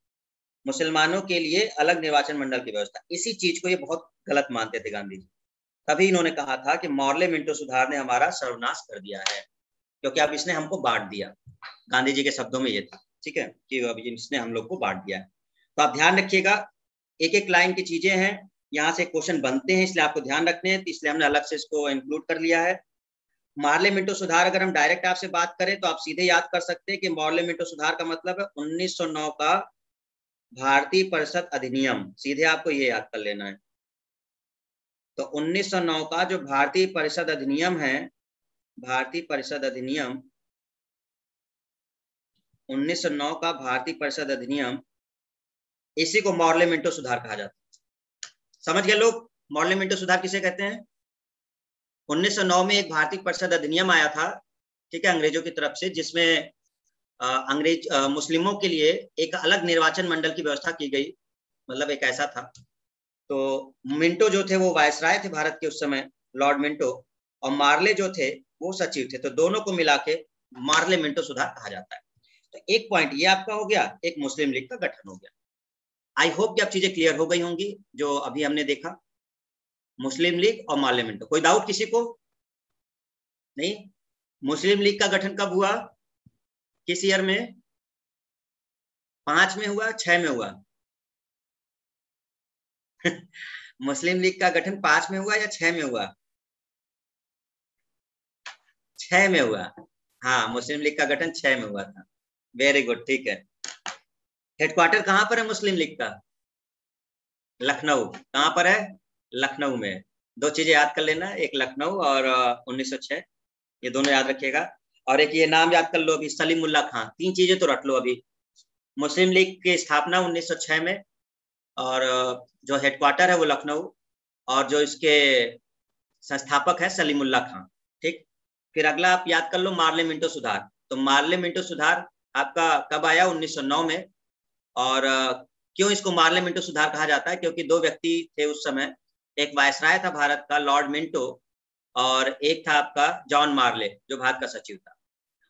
मुसलमानों के लिए अलग निर्वाचन मंडल की व्यवस्था। इसी चीज को ये बहुत गलत मानते थे गांधी जी। तभी इन्होंने कहा था कि मॉर्ले मिंटो सुधार ने हमारा सर्वनाश कर दिया है, क्योंकि अब इसने हमको बांट दिया। गांधी जी के शब्दों में ये था, ठीक है, कि अब इसने हम लोग को बांट दिया है। तो आप ध्यान रखिएगा, एक एक लाइन की चीजें हैं, यहाँ से क्वेश्चन बनते हैं, इसलिए आपको ध्यान रखने हैं, इसलिए हमने अलग से इसको इंक्लूड कर लिया है। मार्ले मिंटो सुधार अगर हम डायरेक्ट आपसे बात करें तो आप सीधे याद कर सकते हैं कि मार्ले मिंटो सुधार का मतलब है 1909 का भारतीय परिषद अधिनियम, सीधे आपको ये याद कर लेना है। तो 1909 का जो भारतीय परिषद अधिनियम है, भारतीय परिषद अधिनियम 1909 का भारतीय परिषद अधिनियम, इसी को मार्ले मिंटो सुधार कहा जाता है। समझ गए लोग, मार्ले मिंटो सुधार किसे कहते हैं? 1909 में एक भारतीय परिषद अधिनियम आया था, ठीक है, अंग्रेजों की तरफ से, जिसमें अंग्रेज मुस्लिमों के लिए एक अलग निर्वाचन मंडल की व्यवस्था की गई, मतलब एक ऐसा था। तो मिंटो जो थे वो वायसराय थे भारत के उस समय, लॉर्ड मिंटो, और मार्ले जो थे वो सचिव थे, तो दोनों को मिला के मार्ले मिंटो सुधार कहा जाता है। तो एक पॉइंट ये आपका हो गया, एक मुस्लिम लीग का गठन हो गया। आई होप कि अब चीजें क्लियर हो गई होंगी जो अभी हमने देखा, मुस्लिम लीग और मार्ले मिंटो। कोई डाउट किसी को? नहीं। मुस्लिम लीग का गठन कब हुआ, किस ईयर में? 5 में हुआ, 6 में हुआ? मुस्लिम लीग का गठन 5 में हुआ या 6 में हुआ? 6 में हुआ। हाँ, मुस्लिम लीग का गठन 6 में हुआ था। वेरी गुड, ठीक है। हेडक्वार्टर कहां पर है मुस्लिम लीग का? लखनऊ। कहां पर है? लखनऊ में। दो चीजें याद कर लेना, एक लखनऊ और 1906, ये दोनों याद रखिएगा। और एक ये नाम याद कर लो अभी, सलीमुल्लाह खान। 3 चीजें तो रट लो अभी। मुस्लिम लीग की स्थापना 1906 में, और जो हेडक्वार्टर है वो लखनऊ, और जो इसके संस्थापक है सलीमुल्लाह खान, ठीक। फिर अगला आप याद कर लो मार्ले मिंटो सुधार। तो मार्ले मिंटो सुधार आपका कब आया? 1909 में। और क्यों इसको मार्ले मिंटो सुधार कहा जाता है? क्योंकि 2 व्यक्ति थे उस समय, एक वायसराय था भारत का लॉर्ड मिंटो, और एक था आपका जॉन मार्ले जो भारत का सचिव था।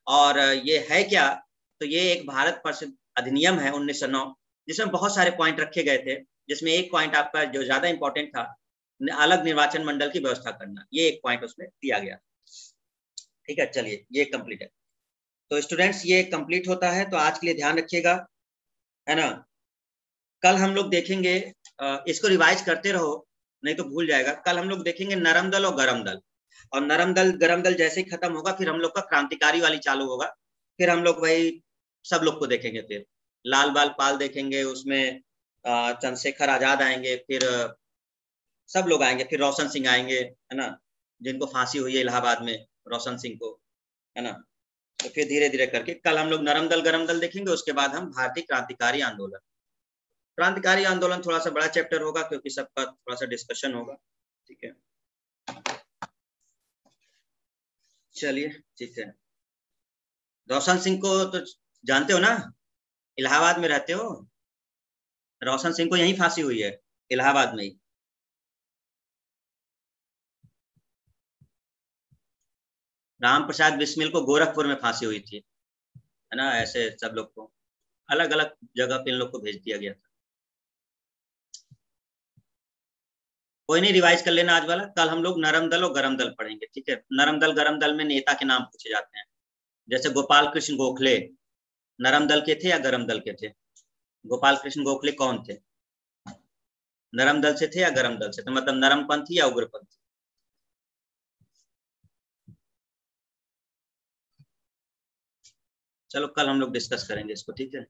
और ये है क्या? तो ये एक भारत परिषद अधिनियम है 1909, जिसमें बहुत सारे पॉइंट रखे गए थे, जिसमें एक पॉइंट आपका जो ज्यादा इंपॉर्टेंट था, अलग निर्वाचन मंडल की व्यवस्था करना, ये एक पॉइंट उसमें दिया गया। ठीक है, चलिए ये कंप्लीट है। तो स्टूडेंट्स ये कंप्लीट होता है, तो आज के लिए ध्यान रखिएगा, है ना। कल हम लोग देखेंगे, इसको रिवाइज करते रहो नहीं तो भूल जाएगा। कल हम लोग देखेंगे नरम दल और गरम दल, और नरम दल गरम दल जैसे ही खत्म होगा फिर हम लोग का क्रांतिकारी वाली चालू होगा। फिर हम लोग वही सब लोग को देखेंगे, फिर लाल बाल पाल देखेंगे, उसमें चंद्रशेखर आजाद आएंगे, फिर सब लोग आएंगे, फिर रोशन सिंह आएंगे, है ना, जिनको फांसी हुई है इलाहाबाद में, रोशन सिंह को, है ना। तो फिर धीरे धीरे करके कल हम लोग नरम दल गरम दल देखेंगे, उसके बाद हम भारतीय क्रांतिकारी आंदोलन। क्रांतिकारी आंदोलन थोड़ा सा बड़ा चैप्टर होगा क्योंकि सबका थोड़ा सा डिस्कशन होगा, ठीक है। चलिए ठीक है। रोशन सिंह को तो जानते हो ना, इलाहाबाद में रहते हो। रोशन सिंह को यहीं फांसी हुई है, इलाहाबाद में ही। राम प्रसाद बिस्मिल को गोरखपुर में फांसी हुई थी, है ना। ऐसे सब लोग को अलग अलग जगह पे इन लोग को भेज दिया गया था। कोई नहीं, रिवाइज कर लेना आज वाला। कल हम लोग नरम दल और गरम दल पढ़ेंगे, ठीक है। नरम दल गरम दल में नेता के नाम पूछे जाते हैं, जैसे गोपाल कृष्ण गोखले नरम दल के थे या गरम दल के थे? गोपाल कृष्ण गोखले कौन थे? नरम दल से थे या गरम दल से थे? मतलब नरम पंथी या उग्रपंथी? चलो कल हम लोग डिस्कस करेंगे इसको, ठीक है।